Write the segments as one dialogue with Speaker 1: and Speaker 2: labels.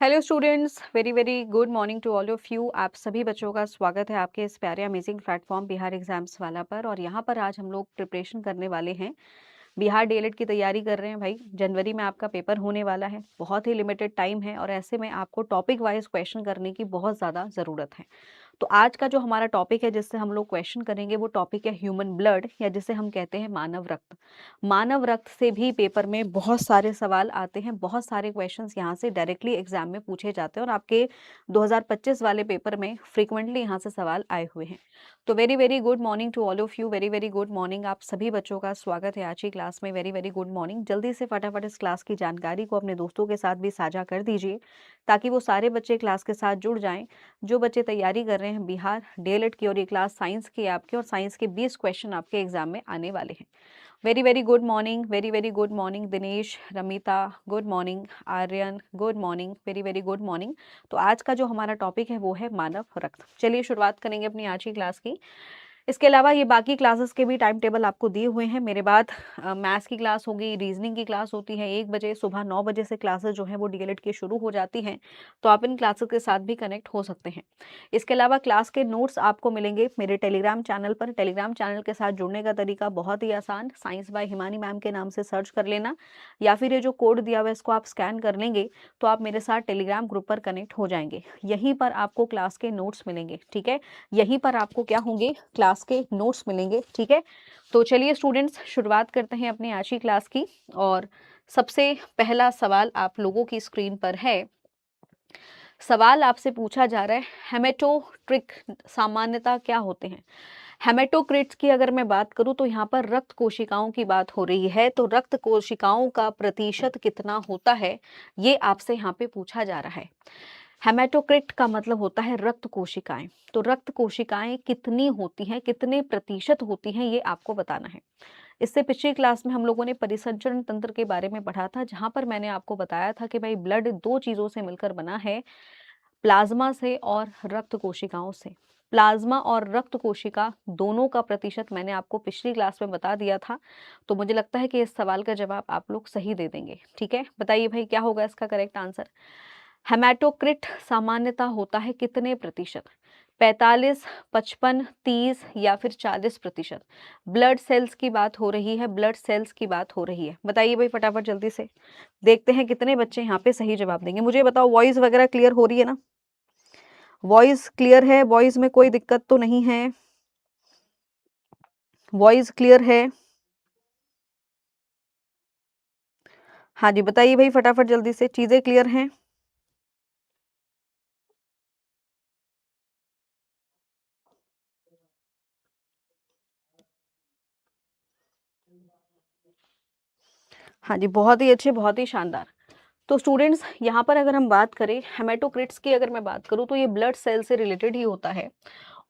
Speaker 1: Hello students, very very good morning to all of you. आप सभी बच्चों का स्वागत है आपके इस प्यारे अमेजिंग प्लेटफॉर्म बिहार एग्जाम्स वाला पर। और यहाँ पर आज हम लोग प्रिपरेशन करने वाले हैं, बिहार डीएलएड की तैयारी कर रहे हैं भाई। जनवरी में आपका पेपर होने वाला है, बहुत ही लिमिटेड टाइम है और ऐसे में आपको टॉपिक वाइज क्वेश्चन करने की बहुत ज़्यादा ज़रूरत है। तो आज का जो हमारा टॉपिक है जिससे हम लोग क्वेश्चन करेंगे वो टॉपिक है ह्यूमन ब्लड, या जिसे हम कहते हैं मानव रक्त। मानव रक्त से भी पेपर में बहुत सारे सवाल आते हैं, बहुत सारे क्वेश्चंस यहाँ से डायरेक्टली एग्जाम में पूछे जाते हैं और आपके 2025 वाले पेपर में फ्रीक्वेंटली यहाँ से सवाल आए हुए हैं। तो very very good morning to all of you, very very good morning. आप सभी बच्चों का स्वागत है आज की क्लास में। Very very good morning. जल्दी से फटाफट इस क्लास की जानकारी को अपने दोस्तों के साथ भी साझा कर दीजिए ताकि वो सारे बच्चे क्लास के साथ जुड़ जाएं। जो बच्चे तैयारी कर रहे हैं बिहार डीएलएड की, और ये क्लास साइंस की आपकी, और साइंस के 20 क्वेश्चन आपके एग्जाम में आने वाले हैं। Very very good morning, very very good morning Dinesh, Ramita, good morning, Aryan, good morning, very very good morning. तो आज का जो हमारा टॉपिक है वो है मानव रक्त। चलिए शुरुआत करेंगे अपनी आज की क्लास की। इसके अलावा ये बाकी क्लासेस के भी टाइम टेबल आपको दिए हुए हैं। मेरे बाद मैथ्स की क्लास होगी, रीजनिंग की क्लास होती है 1 बजे, सुबह 9 बजे से क्लासेस जो हैं वो डीएलएड की शुरू हो जाती हैं। तो आप इन क्लासेस के साथ भी कनेक्ट हो सकते हैं। इसके अलावा क्लास के नोट्स आपको मिलेंगे मेरे टेलीग्राम चैनल पर। टेलीग्राम चैनल के साथ जुड़ने का तरीका बहुत ही आसान, साइंस बाय हिमानी मैम के नाम से सर्च कर लेना, या फिर ये जो कोड दिया हुआ है इसको आप स्कैन कर लेंगे तो आप मेरे साथ टेलीग्राम ग्रुप पर कनेक्ट हो जाएंगे। यहीं पर आपको क्लास के नोट्स मिलेंगे, ठीक है। यहीं पर आपको क्या होंगे, क्लास के नोट्स मिलेंगे, ठीक है। तो चलिए स्टूडेंट्स, शुरुआत करते हैं अपनी आज की क्लास की। और सबसे पहला सवाल आप लोगों की स्क्रीन पर है। सवाल आपसे पूछा जा रहा है, हेमेटोक्रिट सामान्यतः क्या होते हैं। हेमेटोक्रिट्स की अगर मैं बात करूं तो यहाँ पर रक्त कोशिकाओं की बात हो रही है। तो रक्त कोशिकाओं का प्रतिशत कितना होता है, ये आपसे यहाँ पे पूछा जा रहा है। हेमेटोक्रिट का मतलब होता है रक्त कोशिकाएं। तो रक्त कोशिकाएं कितनी होती हैं, कितने प्रतिशत होती हैं, ये आपको बताना है। इससे पिछली क्लास में हम लोगों ने परिसंचरण तंत्र के बारे में पढ़ा था, जहां पर मैंने आपको बताया था कि भाई ब्लड दो चीजों से मिलकर बना है, प्लाज्मा से और रक्त कोशिकाओं से। प्लाज्मा और रक्त कोशिका दोनों का प्रतिशत मैंने आपको पिछली क्लास में बता दिया था। तो मुझे लगता है कि इस सवाल का जवाब आप लोग सही दे देंगे, ठीक है। बताइए भाई क्या होगा इसका करेक्ट आंसर। हेमेटोक्रिट सामान्यतः होता है कितने प्रतिशत, 45, 55, 30 या फिर 40%। ब्लड सेल्स की बात हो रही है, ब्लड सेल्स की बात हो रही है। बताइए भाई फटाफट जल्दी से, देखते हैं कितने बच्चे यहाँ पे सही जवाब देंगे। मुझे बताओ वॉइस वगैरह क्लियर हो रही है ना, वॉइस क्लियर है, वॉइस में कोई दिक्कत तो नहीं है, वॉइस क्लियर है। हाँ जी बताइए भाई फटाफट जल्दी से, चीजें क्लियर हैं। हाँ जी बहुत ही अच्छे, बहुत ही शानदार। तो स्टूडेंट्स यहाँ पर अगर हम बात करें हेमेटोक्रिट्स की, अगर मैं बात करूँ तो ये ब्लड सेल से रिलेटेड ही होता है।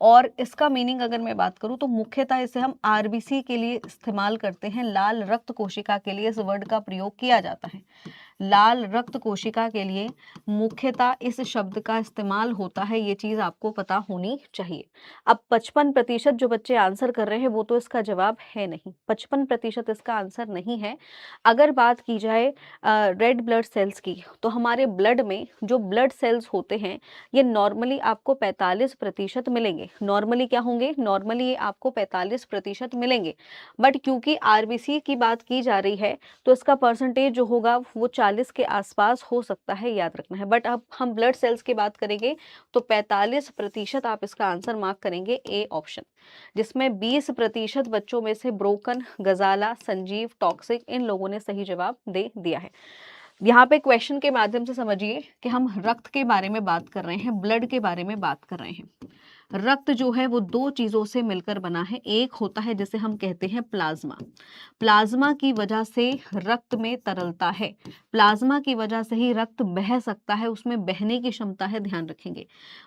Speaker 1: और इसका मीनिंग अगर मैं बात करूं तो मुख्यतः इसे हम आरबीसी के लिए इस्तेमाल करते हैं, लाल रक्त कोशिका के लिए इस वर्ड का प्रयोग किया जाता है। लाल रक्त कोशिका के लिए मुख्यतः इस शब्द का इस्तेमाल होता है, ये चीज आपको पता होनी चाहिए। अब 55% जो बच्चे आंसर कर रहे हैं वो तो इसका जवाब है नहीं, 55% इसका आंसर नहीं है। अगर बात की जाए रेड ब्लड सेल्स की, तो हमारे ब्लड में जो ब्लड सेल्स होते हैं ये नॉर्मली आपको 45% मिलेंगे। नॉर्मली क्या होंगे, नॉर्मली ये आपको 45% मिलेंगे। बट क्योंकि आरबीसी की बात की जा रही है तो इसका परसेंटेज जो होगा वो 40 के आसपास हो सकता है, याद रखना है। बट अब हम ब्लड सेल्स की बात करेंगे तो 45% आप इसका आंसर मार्क करेंगे ए ऑप्शन, जिसमें 20% बच्चों में से ब्रोकन, गजाला, संजीव, टॉक्सिक, इन लोगों ने सही जवाब दे दिया है। यहाँ पे क्वेश्चन के माध्यम से समझिए कि हम रक्त के बारे में बात कर रहे हैं, ब्लड के बारे में बात कर रहे हैं। रक्त जो है वो दो चीजों से मिलकर बना है। एक होता है जिसे हम कहते हैं प्लाज्मा, प्लाज्मा की वजह से रक्त में तरलता है, प्लाज्मा की वजह से ही रक्त बह सकता है, उसमें बहने की क्षमता है, ध्यान रखेंगे।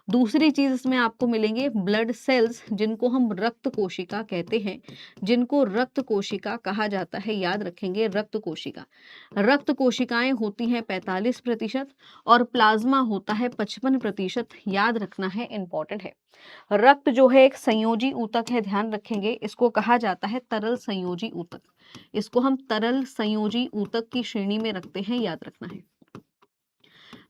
Speaker 1: दूसरी चीज इसमें आपको मिलेंगे ब्लड सेल्स, जिनको हम रक्त कोशिका कहते हैं, जिनको रक्त कोशिका कहा जाता है, याद रखेंगे रक्त कोशिका। रक्त कोशिकाएं होती हैं 45% और प्लाज्मा होता है 55%, याद रखना है, इंपॉर्टेंट है। रक्त जो है एक संयोजी ऊतक है, ध्यान रखेंगे, इसको कहा जाता है तरल संयोजी ऊतक। इसको हम तरल संयोजी ऊतक की श्रेणी में रखते हैं, याद रखना है।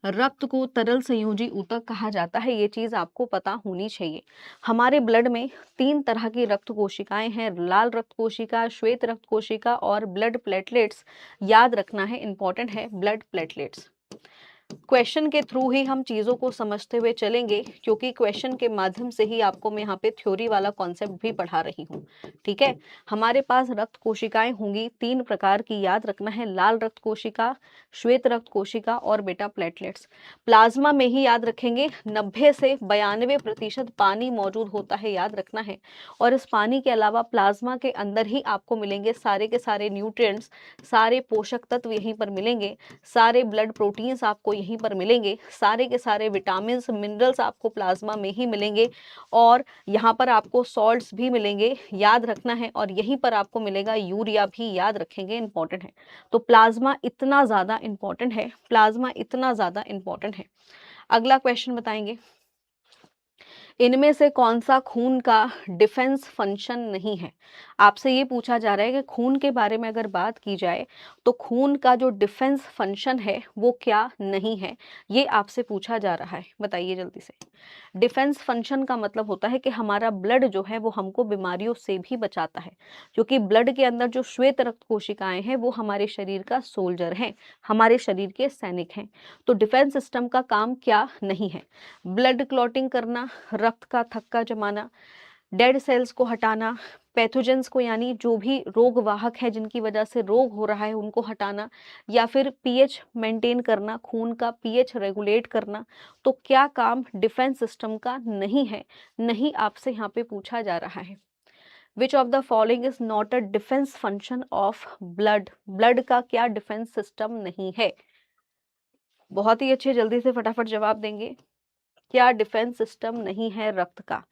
Speaker 1: रक्त को तरल संयोजी ऊतक कहा जाता है, ये चीज आपको पता होनी चाहिए। हमारे ब्लड में 3 तरह की रक्त कोशिकाएं हैं, लाल रक्त कोशिका, श्वेत रक्त कोशिका और ब्लड प्लेटलेट्स। याद रखना है, इंपॉर्टेंट है ब्लड प्लेटलेट्स। क्वेश्चन के थ्रू ही हम चीजों को समझते हुए चलेंगे, क्योंकि क्वेश्चन के माध्यम से ही आपको मैं यहाँ पे थ्योरी वाला कॉन्सेप्ट भी पढ़ा रही हूँ। ठीक है, हमारे पास रक्त कोशिकाएं होंगी 3 प्रकार की, याद रखना है, लाल रक्त कोशिका, श्वेत रक्त कोशिका और बेटा प्लेटलेट्स। प्लाज्मा में ही याद रखेंगे 90 से 92% पानी मौजूद होता है, याद रखना है। और इस पानी के अलावा प्लाज्मा के अंदर ही आपको मिलेंगे सारे के सारे न्यूट्रिएंट्स, सारे पोषक तत्व यहीं पर मिलेंगे, सारे ब्लड प्रोटीन्स आपको यहीं पर मिलेंगे, सारे के सारे विटामिन मिनरल्स आपको प्लाज्मा में ही मिलेंगे, और यहाँ पर आपको सॉल्ट्स भी मिलेंगे, याद रखना है। और यहीं पर आपको मिलेगा यूरिया भी, याद रखेंगे, इंपॉर्टेंट है। तो प्लाज्मा इतना ज्यादा इंपॉर्टेंट है, प्लाज्मा इतना ज्यादा इंपॉर्टेंट है। अगला क्वेश्चन बताएंगे, इनमें से कौन सा खून का डिफेंस फंक्शन नहीं है। आपसे ये पूछा जा रहा है कि खून के बारे में अगर बात की जाए तो खून का जो डिफेंस फंक्शन है वो क्या नहीं है, ये आपसे पूछा जा रहा है। बताइए जल्दी से। डिफेंस फंक्शन का मतलब होता है कि हमारा ब्लड जो है वो हमको बीमारियों से भी बचाता है, क्योंकि ब्लड के अंदर जो श्वेत रक्त कोशिकाएं हैं वो हमारे शरीर का सोल्जर हैं, हमारे शरीर के सैनिक हैं। तो डिफेंस सिस्टम का काम क्या नहीं है? ब्लड क्लॉटिंग करना, रक्त का थक्का जमाना, डेड सेल्स को हटाना, पैथोजेंस को यानी जो भी रोग वाहक है जिनकी वजह से रोग हो रहा है उनको हटाना, या फिर पीएच मेंटेन करना, खून का पीएच रेगुलेट करना। तो क्या काम डिफेंस सिस्टम का नहीं है? नहीं, आपसे यहाँ पे पूछा जा रहा है। Which of the following is not a defence function of blood? Blood का क्या डिफेंस सिस्टम नहीं है? बहुत ही अच्छे, जल्दी से फटाफट जवाब देंगे। क्या डिफेंस सिस्टम नहीं है रक्त का?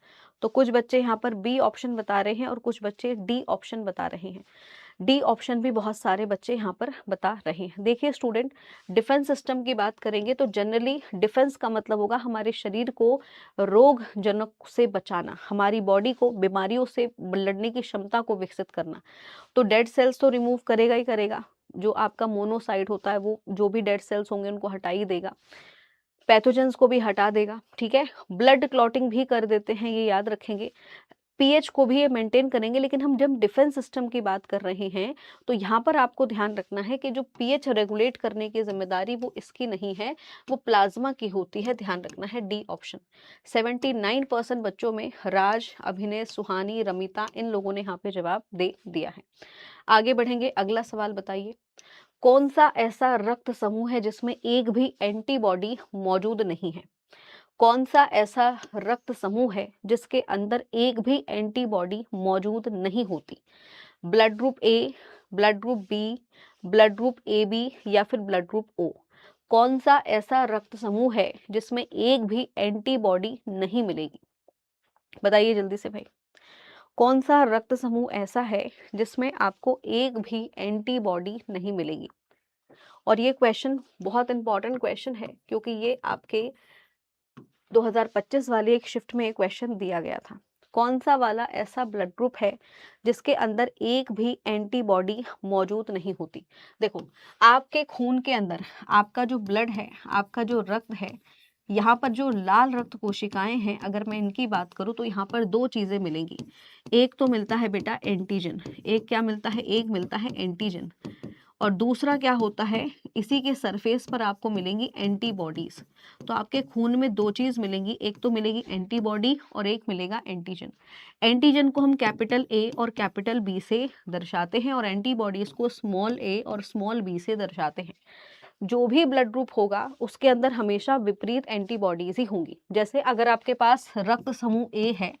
Speaker 1: तो कुछ बच्चे यहाँ पर बी ऑप्शन बता रहे हैं और कुछ बच्चे डी ऑप्शन बता रहे हैं। डी ऑप्शन भी बहुत सारे बच्चे यहाँ पर बता रहे हैं। देखिए स्टूडेंट, डिफेंस सिस्टम की बात करेंगे तो जनरली डिफेंस का मतलब होगा हमारे शरीर को रोग जनक से बचाना, हमारी बॉडी को बीमारियों से लड़ने की क्षमता को विकसित करना। तो डेड सेल्स तो रिमूव करेगा ही करेगा, जो आपका मोनोसाइट होता है वो जो भी डेड सेल्स होंगे उनको हटा ही देगा, पैथोजेंस को भी हटा देगा। ठीक है, ब्लड क्लॉटिंग भी कर देते हैं, ये याद रखेंगे। पीएच को भी ये मेंटेन करेंगे। लेकिन हम जब डिफेंस सिस्टम की बात कर रहे हैं तो यहाँ पर आपको ध्यान रखना है कि जो पीएच रेगुलेट करने की जिम्मेदारी वो इसकी नहीं है, वो प्लाज्मा की होती है। ध्यान रखना है, डी ऑप्शन। 79% बच्चों में राज, अभिनय, सुहानी, रमिता, इन लोगों ने यहाँ पे जवाब दे दिया है। आगे बढ़ेंगे, अगला सवाल बताइए, कौन सा ऐसा रक्त समूह है जिसमें एक भी एंटीबॉडी मौजूद नहीं है? कौन सा ऐसा रक्त समूह है जिसके अंदर एक भी एंटीबॉडी मौजूद नहीं होती? Blood group A, blood group B, blood group A B या फिर ब्लड ग्रुप ओ? कौन सा ऐसा रक्त समूह है जिसमें एक भी एंटीबॉडी नहीं मिलेगी? बताइए जल्दी से भाई, कौन सा रक्त समूह ऐसा है जिसमें आपको एक भी एंटीबॉडी नहीं मिलेगी? और ये क्वेश्चन बहुत इंपॉर्टेंट क्वेश्चन है, क्योंकि ये आपके 2025 वाली एक शिफ्ट में क्वेश्चन दिया गया था। कौन सा वाला ऐसा ब्लड ग्रुप है जिसके अंदर एक भी एंटीबॉडी मौजूद नहीं होती? देखो, आपके खून के अंदर आपका जो ब्लड है, आपका जो रक्त है, यहाँ पर जो लाल रक्त कोशिकाएं हैं, अगर मैं इनकी बात करूं तो यहाँ पर 2 चीजें मिलेंगी। एक तो मिलता है बेटा एंटीजन, एक क्या मिलता है? एक मिलता है एंटीजन। और दूसरा क्या होता है, इसी के सरफेस पर आपको मिलेंगी एंटीबॉडीज। तो आपके खून में 2 चीज मिलेंगी, एक तो मिलेगी एंटीबॉडी और एक मिलेगा एंटीजन। एंटीजन को हम कैपिटल ए और कैपिटल बी से दर्शाते हैं और एंटीबॉडीज को स्मॉल ए और स्मॉल बी से दर्शाते हैं। जो भी ब्लड ग्रुप होगा उसके अंदर हमेशा विपरीत एंटीबॉडीज ही होंगी। जैसे अगर आपके पास रक्त समूह ए है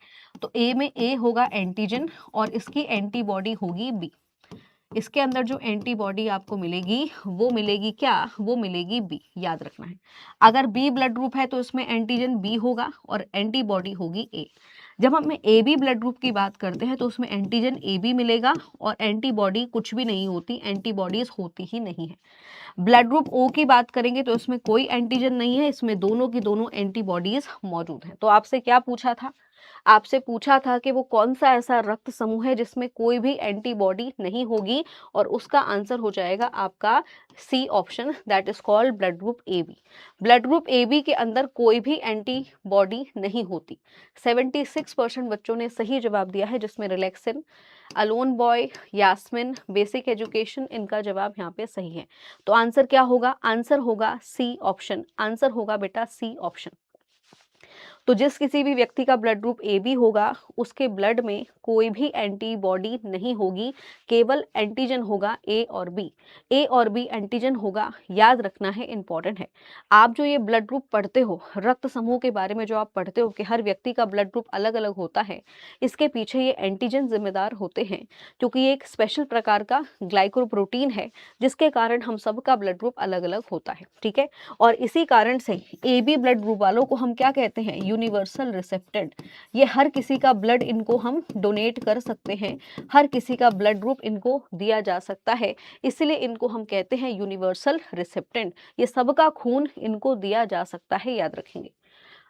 Speaker 1: तो ए में ए होगा एंटीजन और इसकी एंटीबॉडी होगी बी। इसके अंदर जो एंटीबॉडी आपको मिलेगी वो मिलेगी क्या? वो मिलेगी बी, याद रखना है। अगर बी ब्लड ग्रुप है तो इसमें एंटीजन बी होगा और एंटीबॉडी होगी ए। जब हम ए बी ब्लड ग्रुप की बात करते हैं तो उसमें एंटीजन ए बी मिलेगा और एंटीबॉडी कुछ भी नहीं होती, एंटीबॉडीज होती ही नहीं है। ब्लड ग्रुप ओ की बात करेंगे तो इसमें कोई एंटीजन नहीं है, इसमें दोनों की दोनों एंटीबॉडीज मौजूद है। तो आपसे क्या पूछा था? आपसे पूछा था कि वो कौन सा ऐसा रक्त समूह है जिसमें कोई भी एंटीबॉडी नहीं होगी, और उसका आंसर हो जाएगा आपका C option, that is called blood group A B. Blood group A B के अंदर कोई भी एंटीबॉडी नहीं होती। 76% बच्चों ने सही जवाब दिया है, जिसमें relaxin, alone boy, Yasmin, basic education, इनका जवाब यहाँ पे सही है। तो आंसर क्या होगा? आंसर होगा सी ऑप्शन, आंसर होगा बेटा सी ऑप्शन। तो जिस किसी भी व्यक्ति का ब्लड ग्रुप ए बी होगा, उसके ब्लड में कोई भी एंटीबॉडी नहीं होगी, केवल एंटीजन होगा ए और बी। ए और बी एंटीजन होगा, याद रखना है, इंपॉर्टेंट है। आप जो ये ब्लड ग्रुप पढ़ते हो, रक्त समूह के बारे में जो आप पढ़ते हो कि हर व्यक्ति का ब्लड ग्रुप अलग अलग होता है, इसके पीछे ये एंटीजन जिम्मेदार होते हैं, क्योंकि ये एक स्पेशल प्रकार का ग्लाइकोप्रोटीन है, जिसके कारण हम सबका ब्लड ग्रुप अलग अलग होता है, ठीक है। और इसी कारण से ए बी ब्लड ग्रुप वालों को हम क्या कहते हैं? यूनिवर्सल रिसेप्टेड। ये हर किसी का ब्लड इनको हम डोनेट कर सकते हैं, हर किसी का ब्लड ग्रुप इनको दिया जा सकता है, इसलिए इनको हम कहते हैं यूनिवर्सल रिसेप्टेंट। ये सबका खून इनको दिया जा सकता है, याद रखेंगे।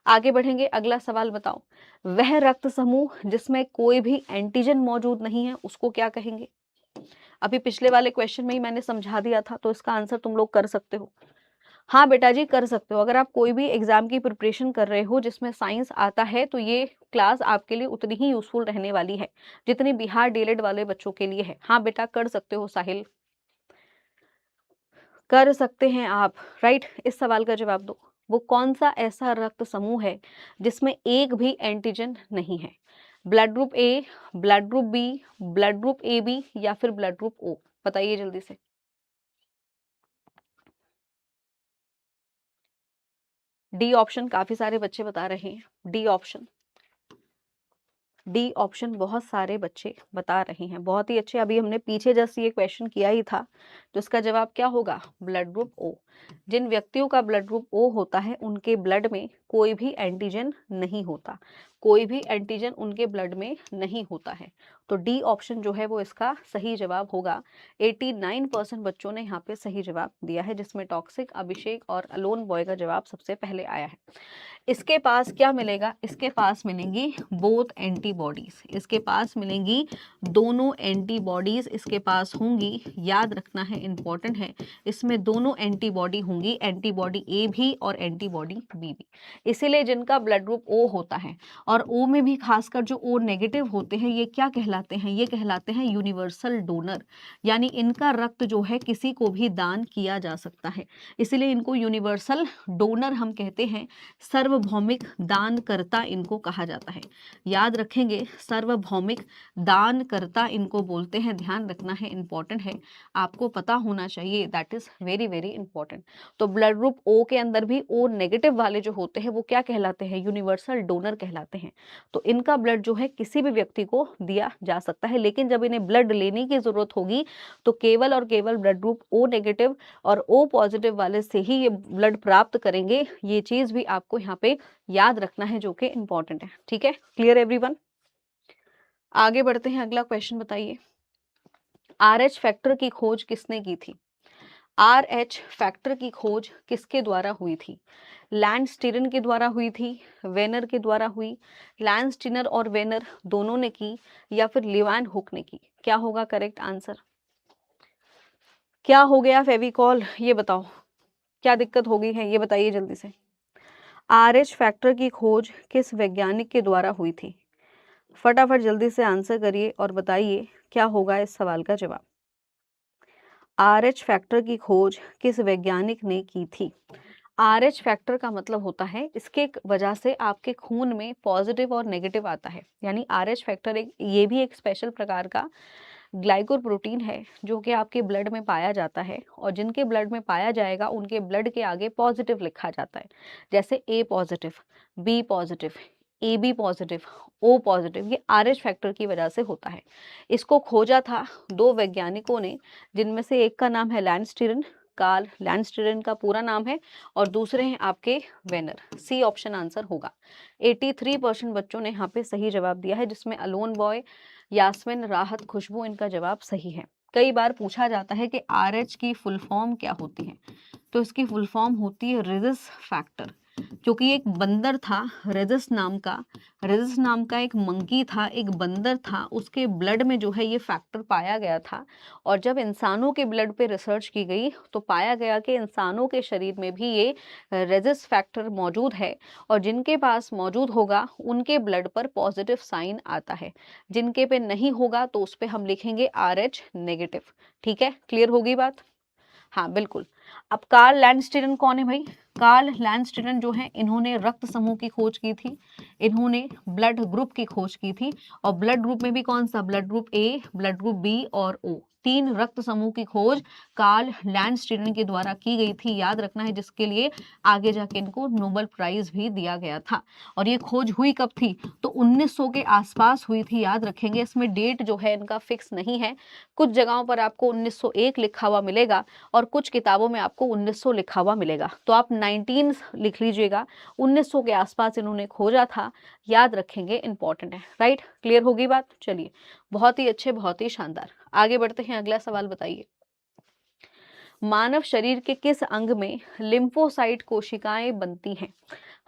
Speaker 1: आगे बढ़ेंगे, अगला सवाल बताओ। वह रक्त समूह जिसमें कोई भी एंटीजन मौजूद नहीं है, उसको क्या कहेंगे? अभी पिछले वाले क्वेश्चन में ही मैंने समझा दिया था, तो इसका आंसर तुम लोग कर सकते हो। हाँ बेटा जी, कर सकते हो। अगर आप कोई भी एग्जाम की प्रिपरेशन कर रहे हो जिसमें साइंस आता है, तो ये क्लास आपके लिए उतनी ही यूजफुल रहने वाली है जितनी बिहार डीएलएड वाले बच्चों के लिए है। हाँ बेटा, कर सकते हो साहिल, कर सकते हैं आप। राइट, इस सवाल का जवाब दो। वो कौन सा ऐसा रक्त समूह है जिसमें एक भी एंटीजन नहीं है? Blood group A, blood group B, blood group A B, या फिर ब्लड ग्रुप ओ? बताइए जल्दी से। डी ऑप्शन काफी सारे बच्चे बता रहे हैं। डी ऑप्शन, डी ऑप्शन बहुत सारे बच्चे बता रहे हैं। बहुत ही अच्छे। अभी हमने पीछे जस्ट ये क्वेश्चन किया ही था, तो इसका जवाब क्या होगा? Blood group O. जिन व्यक्तियों का ब्लड ग्रुप ओ होता है, उनके ब्लड में कोई भी एंटीजन नहीं होता, कोई भी एंटीजन उनके ब्लड में नहीं होता है। तो डी ऑप्शन जो है वो इसका सही जवाब होगा। 89% बच्चों ने यहाँ पे सही जवाब दिया है, जिसमें टॉक्सिक, अभिषेक और अलोन बॉय का जवाब सबसे पहले आया है। इसके पास क्या मिलेगा? इसके पास मिलेंगी बोथ एंटीबॉडीज, इसके पास मिलेंगी दोनों एंटीबॉडीज, इसके पास होंगी, याद रखना है, इंपॉर्टेंट है, इसमें दोनों एंटीबॉडी होंगी, एंटीबॉडी ए भी और एंटीबॉडी बी भी। इसीलिए जिनका ब्लड ग्रुप ओ होता है, और ओ में भी खासकर जो ओ नेगेटिव होते हैं, ये क्या कहलाते हैं? ये कहलाते हैं यूनिवर्सल डोनर, यानी इनका रक्त जो है किसी को भी दान किया जा सकता है, इसीलिए इनको यूनिवर्सल डोनर हम कहते हैं। सार्वभौमिक दानकर्ता इनको कहा जाता है, याद रखेंगे, सार्वभौमिक दानकर्ता इनको बोलते हैं, ध्यान रखना है, इंपॉर्टेंट है, आपको पता होना चाहिए, that is very very important. तो ब्लड ग्रुप ओ के अंदर भी ओ नेगेटिव वाले जो होते हैं वो क्या कहलाते हैं? यूनिवर्सल डोनर कहलाते हैं। तो इनका ब्लड जो है किसी भी व्यक्ति को दिया जा सकता है, लेकिन जब इन्हें ब्लड लेने की जरूरत होगी तो केवल और केवल ब्लड ग्रुप ओ नेगेटिव और ओ पॉजिटिव वाले से ही ये ब्लड प्राप्त करेंगे। ये चीज भी आपको यहाँ पे याद रखना है, जो कि इंपॉर्टेंट है, ठीक है। Clear everyone? आगे बढ़ते हैं, अगला क्वेश्चन बताइए। आरएच फैक्टर की खोज किसने की थी? आरएच फैक्टर की खोज किसके द्वारा हुई थी? लैंडस्टीरन के द्वारा हुई थी, वेनर के द्वारा हुई, लैंडस्टीनर और वेनर दोनों ने की, या फिर लिवान हुक ने की? क्या होगा करेक्ट आंसर? क्या हो गया फेविकॉल, ये बताओ, क्या दिक्कत हो गई है, ये बताइए जल्दी से। आरएच फैक्टर की खोज किस वैज्ञानिक के द्वारा हुई थी? फटाफट जल्दी से आंसर करिए और बताइए क्या होगा इस सवाल का जवाब। आरएच फैक्टर की खोज किस वैज्ञानिक ने की थी? आरएच फैक्टर का मतलब होता है इसके वजह से आपके खून में पॉजिटिव और नेगेटिव आता है, यानी आरएच फैक्टर एक ये भी एक स्पेशल प्रकार का ग्लाइकोप्रोटीन है जो कि आपके ब्लड में पाया जाता है, और जिनके ब्लड में पाया जाएगा उनके ब्लड के आगे पॉजिटिव लिखा जाता है, जैसे A positive, B positive, A B positive, O positive. ये आरएच फैक्टर की वजह से होता है। इसको खोजा था दो वैज्ञानिकों ने, जिनमें से एक का नाम है लैंडस्टीरन, कार्ल लैंडस्टीरन का पूरा नाम है, और दूसरे हैं आपके वेनर। सी ऑप्शन आंसर होगा। 83% बच्चों ने यहाँ पे सही जवाब दिया है, जिसमें अलोन बॉय, यास्मिन, राहत, खुशबू, इनका जवाब सही है। कई बार पूछा जाता है कि आरएच की फुल फॉर्म क्या होती है, तो इसकी फुल फॉर्म होती है रिजिस फैक्टर। क्योंकि एक बंदर था रेजिस नाम का एक मंकी था, एक बंदर था, उसके ब्लड में जो है ये फैक्टर पाया गया था। और जब इंसानों के ब्लड पे रिसर्च की गई तो पाया गया कि इंसानों के शरीर में भी ये रेजिस फैक्टर मौजूद है, और जिनके पास मौजूद होगा उनके ब्लड पर पॉजिटिव साइन आता है, जिनके पे नहीं होगा तो उस पे हम लिखेंगे RH नेगेटिव। ठीक है, क्लियर होगी बात? हाँ बिल्कुल। अब कार्ल लैंडस्टीनन कौन है भाई? कार्ल लैंडस्टीनन जो है, इन्होंने रक्त समूह की खोज की थी, इन्होंने ब्लड ग्रुप की खोज की थी। और ब्लड ग्रुप में भी कौन सा? Blood group A, blood group B और ओ, 3 रक्त समूह की खोज कार्ल लैंडस्टीनन के द्वारा की गई थी, याद रखना है, जिसके लिए आगे जाके इनको नोबेल प्राइज भी दिया गया था। और ये खोज हुई कब थी? तो 1900 के आसपास हुई थी, याद रखेंगे। इसमें डेट जो है इनका फिक्स नहीं है, कुछ जगहों पर आपको 1901 लिखा हुआ मिलेगा और कुछ किताबों में आपको 1900 लिखा हुआ मिलेगा, तो आप 19 लिख लीजिएगा। 1900 के आसपास इन्होंने खोजा था, याद रखेंगे, इंपॉर्टेंट है। राइट, क्लियर होगी बात? चलिए, बहुत ही अच्छे, बहुत ही शानदार। आगे बढ़ते हैं, अगला सवाल बताइए। मानव शरीर के किस अंग में लिम्फोसाइट कोशिकाएं बनती हैं?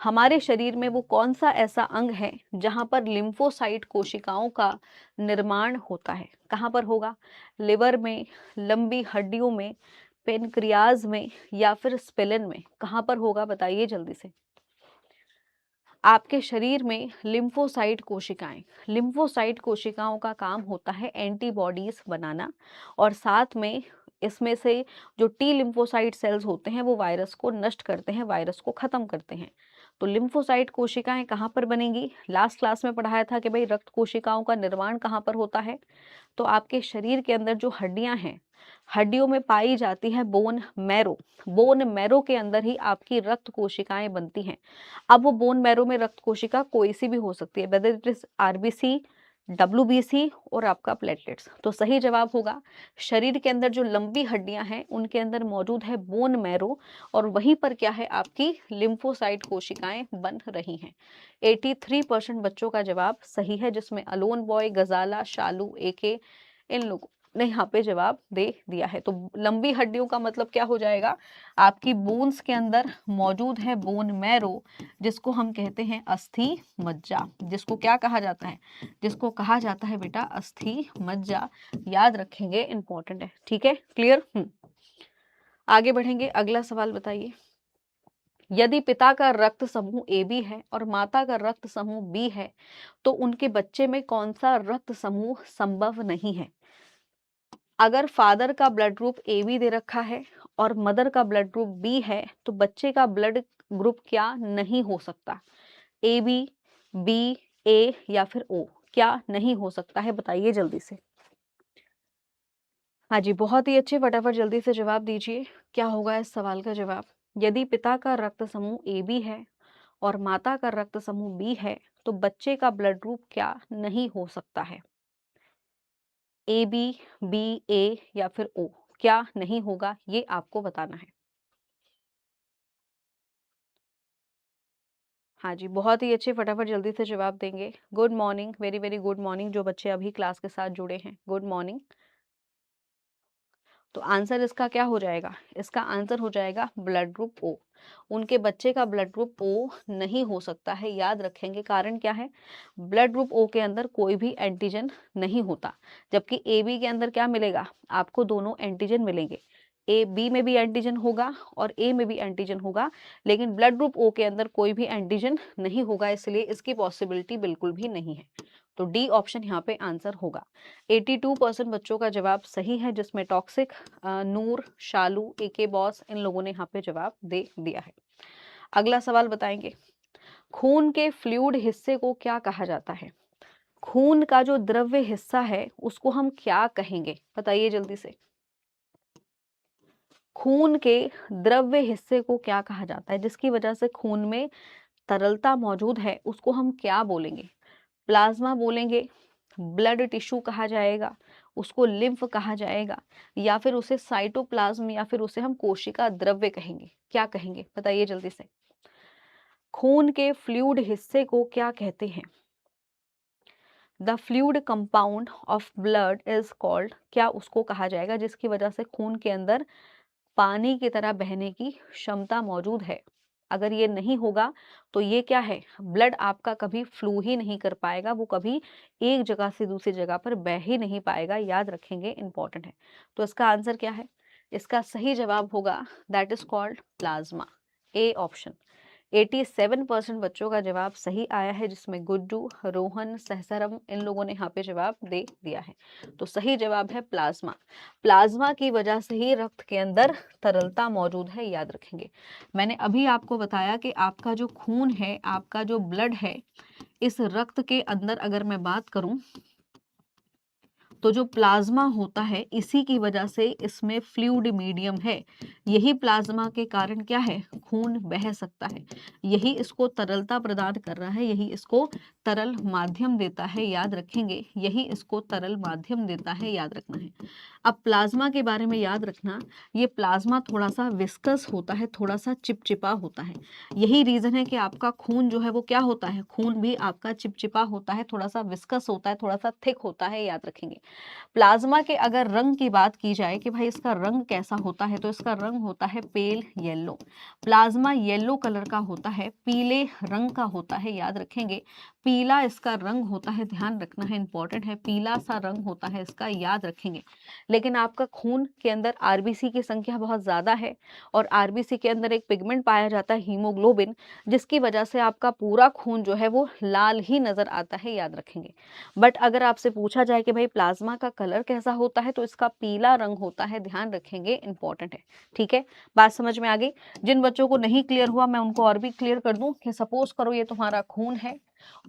Speaker 1: हमारे शरीर में वो कौन सा ऐसा अंग है जहां पर लिम्फोसाइट कोशिकाओं का निर्माण होता है? कहां पर होगा? लिवर में, लंबी हड्डियों में, पेनक्रियाज में, या फिर स्प्लेन में? कहां पर होगा बताइए जल्दी से। आपके शरीर में लिम्फोसाइट कोशिकाओं का काम होता है एंटीबॉडीज बनाना, और साथ में इसमें से जो टी लिम्फोसाइट सेल्स होते हैं वो वायरस को नष्ट करते हैं, वायरस को खत्म करते हैं। तो लिम्फोसाइट कोशिकाएं कहाँ पर बनेंगी? लास्ट क्लास में पढ़ाया था कि भाई रक्त कोशिकाओं का निर्माण कहाँ पर होता है? तो आपके शरीर के अंदर जो हड्डियां हैं, हड्डियों में पाई जाती है बोन मैरो के अंदर ही आपकी रक्त कोशिकाएं बनती हैं। अब वो बोन मैरो में रक्त कोशिका कोई सी भी हो सकती है, whether it is RBC, WBC और आपका प्लेटलेट्स। तो सही जवाब होगा, शरीर के अंदर जो लंबी हड्डियां हैं उनके अंदर मौजूद है बोन मैरो, और वहीं पर क्या है? आपकी लिम्फोसाइट कोशिकाएं बन रही हैं। 83% बच्चों का जवाब सही है, जिसमें अलोन बॉय, गजाला, शालू, AK, इन लोगों ने यहाँ पे जवाब दे दिया है। तो लंबी हड्डियों का मतलब क्या हो जाएगा? आपकी बोन्स के अंदर मौजूद है बोन मैरो, जिसको हम कहते हैं अस्थि मज्जा। जिसको क्या कहा जाता है? जिसको कहा जाता है बेटा अस्थि मज्जा, याद रखेंगे, इंपॉर्टेंट है। ठीक है, क्लियर? आगे बढ़ेंगे, अगला सवाल बताइए। यदि पिता का रक्त समूह AB है और माता का रक्त समूह B है, तो उनके बच्चे में कौन सा रक्त समूह संभव नहीं है? अगर फादर का ब्लड ग्रुप AB दे रखा है और मदर का ब्लड ग्रुप B है, तो बच्चे का ब्लड ग्रुप क्या नहीं हो सकता? AB, B, A या फिर O, क्या नहीं हो सकता है? बताइए जल्दी से। हाँ जी, बहुत ही अच्छे, फटाफट जल्दी से जवाब दीजिए, क्या होगा इस सवाल का जवाब? यदि पिता का रक्त समूह AB है और माता का रक्त समूह B है, तो बच्चे का ब्लड ग्रुप क्या नहीं हो सकता है? AB, B, A या फिर O, क्या नहीं होगा, ये आपको बताना है। हाँ जी, बहुत ही अच्छे, फटाफट जल्दी से जवाब देंगे। Good morning, very very good morning जो बच्चे अभी क्लास के साथ जुड़े हैं, गुड मॉर्निंग। तो आंसर इसका क्या हो जाएगा? इसका आंसर हो जाएगा ब्लड ग्रुप O। उनके बच्चे का ब्लड ग्रुप O नहीं हो सकता है, याद रखेंगे। कारण क्या है? ब्लड ग्रुप O के अंदर कोई भी एंटीजन नहीं होता, जबकि AB के अंदर क्या मिलेगा? आपको दोनों एंटीजन मिलेंगे। B में भी एंटीजन होगा और A में भी एंटीजन होगा, लेकिन ब्लड ग्रुप O के अंदर कोई भी एंटीजन नहीं होगा, इसलिए इसकी पॉसिबिलिटी बिल्कुल भी नहीं है। तो D ऑप्शन यहाँ पे आंसर होगा। 82% बच्चों का जवाब सही है, जिसमें टॉक्सिक, नूर, शालू, AK बॉस, इन लोगों ने यहाँ पे जवाब दे दिया है। अगला सवाल बताएंगे। खून के फ्लूइड हिस्से को क्या कहा जाता है? खून का जो द्रव्य हिस्सा है उसको हम क्या कहेंगे? बताइए जल्दी से। खून के द्रव्य हिस्से को क्या कहा जाता है, जिसकी वजह से खून में तरलता मौजूद है, उसको हम क्या बोलेंगे? प्लाज्मा बोलेंगे, ब्लड टिश्यू कहा जाएगा, उसको लिम्फ कहा जाएगा, या फिर उसे साइटोप्लाज्म, या फिर उसे हम कोशिका द्रव्य कहेंगे? क्या कहेंगे? बताइए जल्दी से। खून के फ्लूइड हिस्से को क्या कहते हैं? The fluid compound of blood is called, क्या उसको कहा जाएगा जिसकी वजह से खून के अंदर पानी की तरह बहने की क्षमता मौजूद है? अगर ये नहीं होगा तो ये क्या है, ब्लड आपका कभी फ्लो ही नहीं कर पाएगा, वो कभी एक जगह से दूसरी जगह पर बह ही नहीं पाएगा, याद रखेंगे, इंपॉर्टेंट है। तो इसका आंसर क्या है, इसका सही जवाब होगा that is called plasma, A option. 87% बच्चों का जवाब सही आया है, जिसमें गुड्डू, रोहन, सहसरम इन लोगों ने यहाँ पे जवाब दे दिया है। तो सही जवाब है प्लाज्मा। प्लाज्मा की वजह से ही रक्त के अंदर तरलता मौजूद है, याद रखेंगे। मैंने अभी आपको बताया कि आपका जो खून है, आपका जो ब्लड है, इस रक्त के अंदर अगर मैं बात करूं तो जो प्लाज्मा होता है, इसी की वजह से इसमें फ्लूइड मीडियम है। यही प्लाज्मा के कारण क्या है, खून बह सकता है, यही इसको तरलता प्रदान कर रहा है, यही इसको तरल माध्यम देता है, याद रखेंगे, यही इसको तरल माध्यम देता है, याद रखना है। अब प्लाज्मा के बारे में याद रखना, ये प्लाज्मा थोड़ा सा विस्कस होता है, थोड़ा सा चिपचिपा होता है। यही रीजन है कि आपका खून जो है वो क्या होता है, खून भी आपका चिपचिपा होता है, थोड़ा सा विस्कस होता है, थोड़ा सा थिक होता है, याद रखेंगे। प्लाज्मा के अगर रंग की बात की जाए कि भाई इसका रंग कैसा होता है, तो इसका रंग होता है pale yellow. Plasma yellow colour का होता है, पीले रंग का होता है, याद रखेंगे। पीला इसका रंग होता है, ध्यान रखना है, इंपॉर्टेंट है, पीला सा रंग होता है इसका, याद रखेंगे। लेकिन आपका खून के अंदर आरबीसी की संख्या बहुत ज्यादा है, और आरबीसी के अंदर एक पिगमेंट पाया जाता है हीमोग्लोबिन, जिसकी वजह से आपका पूरा खून जो है वो लाल ही नजर आता है, याद रखेंगे। बट अगर आपसे पूछा जाए कि भाई प्लाज्मा का कलर कैसा होता है, तो इसका पीला रंग होता है, ध्यान रखेंगे, इंपॉर्टेंट है। ठीक है, बात समझ में आ गई। जिन बच्चों को नहीं क्लियर हुआ मैं उनको और भी क्लियर कर दूं कि सपोज करो ये तुम्हारा खून है,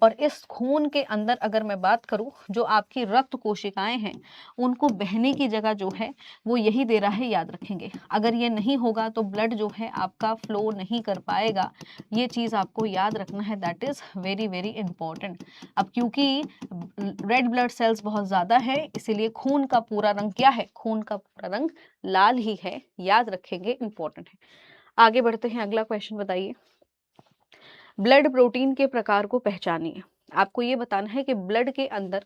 Speaker 1: और इस खून के अंदर अगर मैं बात करूं, जो आपकी रक्त कोशिकाएं हैं, उनको बहने की जगह जो है वो यही दे रहा है, याद रखेंगे। अगर ये नहीं होगा तो ब्लड जो है आपका फ्लो नहीं कर पाएगा, ये चीज आपको याद रखना है, that is very very important. अब क्योंकि रेड ब्लड सेल्स बहुत ज्यादा है, इसीलिए खून का पूरा रंग क्या है, खून का पूरा रंग लाल ही है, याद रखेंगे, इंपॉर्टेंट है। आगे बढ़ते हैं, अगला क्वेश्चन बताइए। ब्लड प्रोटीन के प्रकार को पहचानिए। आपको ये बताना है कि ब्लड के अंदर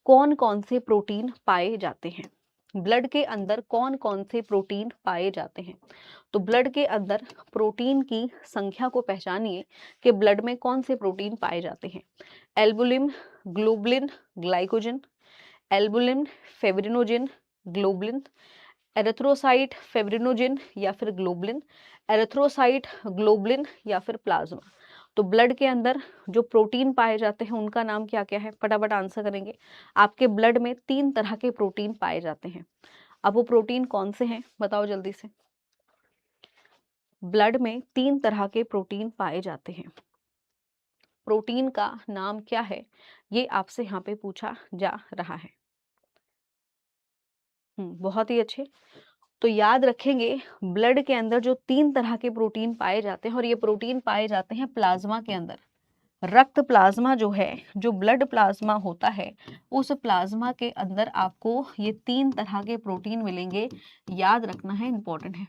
Speaker 1: कौन कौन से प्रोटीन पाए जाते हैं। ब्लड के अंदर कौन कौन से प्रोटीन पाए जाते हैं। तो ब्लड के अंदर प्रोटीन की संख्या को पहचानिए कि ब्लड में कौन से प्रोटीन पाए जाते हैं। एल्बुलिन, ग्लोबुलिन, ग्लाइकोजन, एल्बुलिन, फेब्रिनोजिन, ग्लोबुलिन, एरिथ्रोसाइट, फेब्रिनोजिन या फिर ग्लोबुलिन, एरिथ्रोसाइट, ग्लोबुलिन या फिर प्लाज्मा। तो ब्लड के अंदर जो प्रोटीन पाए जाते हैं उनका नाम क्या क्या है, फटाफट आंसर करेंगे। आपके ब्लड में 3 तरह के प्रोटीन पाए जाते हैं। अब वो प्रोटीन कौन से हैं, बताओ जल्दी से। ब्लड में 3 तरह के प्रोटीन पाए जाते हैं। प्रोटीन का नाम क्या है, ये आपसे यहाँ पे पूछा जा रहा है। बहुत ही अच्छे। तो याद रखेंगे, ब्लड के अंदर जो 3 तरह के प्रोटीन पाए जाते हैं, और ये प्रोटीन पाए जाते हैं प्लाज्मा के अंदर। रक्त प्लाज्मा जो है, जो ब्लड प्लाज्मा होता है, उस प्लाज्मा के अंदर आपको ये 3 तरह के प्रोटीन मिलेंगे, याद रखना है, इंपॉर्टेंट है।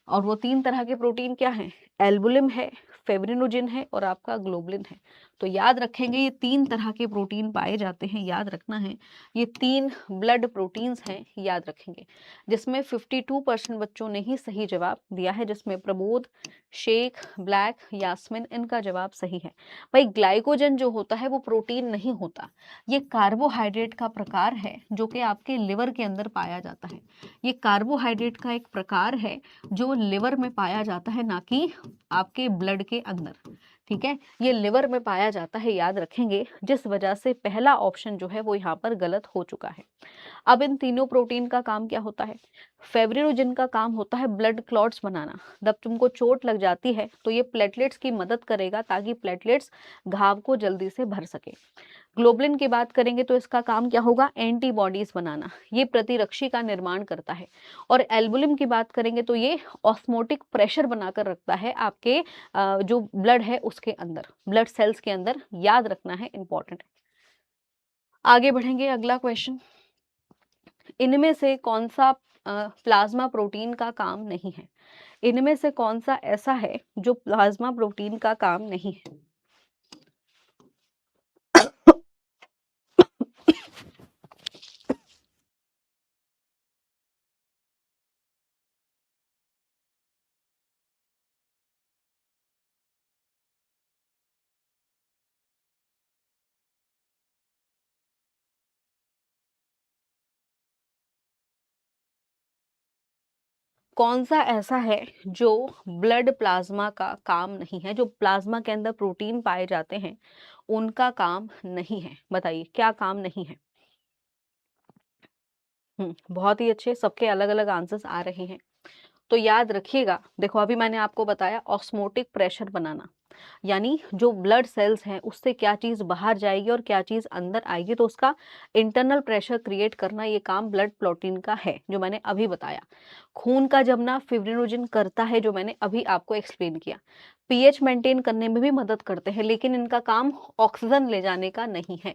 Speaker 1: और वो 3 तरह के प्रोटीन क्या हैं, एल्बुलिन है, फेब्रिनोजिन है और आपका ग्लोबुलिन है। तो याद रखेंगे, ये 3 तरह के प्रोटीन पाए जाते हैं, याद रखना है। ये 3 ब्लड प्रोटीन्स हैं, याद रखेंगे। जिसमें 52% बच्चों ने ही सही जवाब दिया है, जिसमें प्रमोद, शेख, ब्लैक, यास्मिन, इनका जवाब सही है। भाई ग्लाइकोजन जो होता है वो प्रोटीन नहीं होता, ये कार्बोहाइड्रेट का प्रकार है, जो कि आपके लिवर के अंदर पाया जाता है। ये कार्बोहाइड्रेट का एक प्रकार है जो लिवर में पाया जाता है, ना कि आपके ब्लड के अंदर। ठीक है, ये लिवर में पाया जाता है, याद रखेंगे, जिस वजह से पहला ऑप्शन जो है वो यहाँ पर गलत हो चुका है। अब इन तीनों प्रोटीन का काम क्या होता है। फेब्रिनोजिन का काम होता है ब्लड क्लॉट्स बनाना। जब तुमको चोट लग जाती है तो ये प्लेटलेट्स की मदद करेगा, ताकि प्लेटलेट्स घाव को जल्दी से भर सके। ग्लोबुलिन की बात करेंगे तो इसका काम क्या होगा, एंटीबॉडीज बनाना, ये प्रतिरक्षी का निर्माण करता है। और एल्बुलिन की बात करेंगे तो ये ऑस्मोटिक प्रेशर बनाकर रखता है आपके जो ब्लड है उसके अंदर, ब्लड सेल्स के अंदर, याद रखना है, इंपॉर्टेंट है। आगे बढ़ेंगे, अगला क्वेश्चन। इनमें से कौन सा प्लाज्मा प्रोटीन का काम नहीं है। इनमें से कौन सा ऐसा है जो प्लाज्मा प्रोटीन का काम नहीं है। कौन सा ऐसा है जो ब्लड प्लाज्मा का काम नहीं है, जो प्लाज्मा के अंदर प्रोटीन पाए जाते हैं उनका काम नहीं है? बताइए क्या काम नहीं है? बहुत ही अच्छे, सबके अलग अलग आंसर्स आ रहे हैं। तो याद रखिएगा, देखो अभी मैंने आपको बताया ऑस्मोटिक प्रेशर बनाना, यानी जो ब्लड सेल्स हैं उससे क्या चीज बाहर जाएगी और क्या चीज अंदर आएगी, तो उसका इंटरनल प्रेशर क्रिएट करना, ये काम ब्लड प्रोटीन का है, जो मैंने अभी बताया। खून का जमना फिब्रिनोजन करता है, जो मैंने अभी आपको एक्सप्लेन किया। पीएच मेंटेन करने में भी मदद करते हैं, लेकिन इनका काम ऑक्सीजन ले जाने का नहीं है।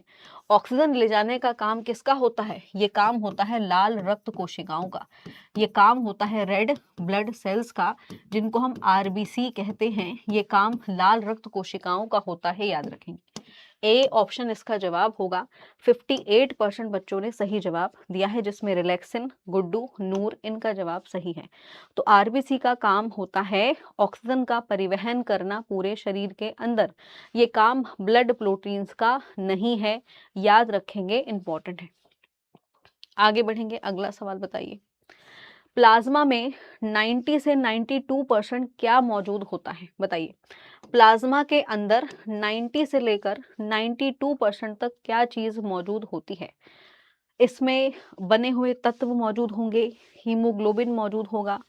Speaker 1: ऑक्सीजन ले जाने का काम किसका होता है? ये काम होता है लाल रक्त कोशिकाओं का, ये काम होता है रेड ब्लड सेल्स का, जिनको हम आरबीसी कहते हैं। ये काम लाल रक्त कोशिकाओं का होता है, याद रखेंगे। ए ऑप्शन इसका जवाब होगा। 58% बच्चों ने सही जवाब दिया है, जिसमें रिलैक्सिन, गुड्डू, नूर इनका जवाब सही है। तो आरबीसी का काम होता है ऑक्सीजन का परिवहन करना पूरे शरीर के अंदर, ये काम ब्लड प्रोटीन्स का नहीं है, याद रखेंगे, इंपॉर्टेंट है। आगे बढ़ेंगे, अगला सवाल बताइए। प्लाज्मा में 90 से 92% क्या मौजूद होता है? बताइए प्लाज्मा के अंदर 90 से लेकर 92% तक क्या चीज मौजूद होती है? इसमें बने हुए तत्व मौजूद होंगे, हीमोग्लोबिन मौजूद होगा,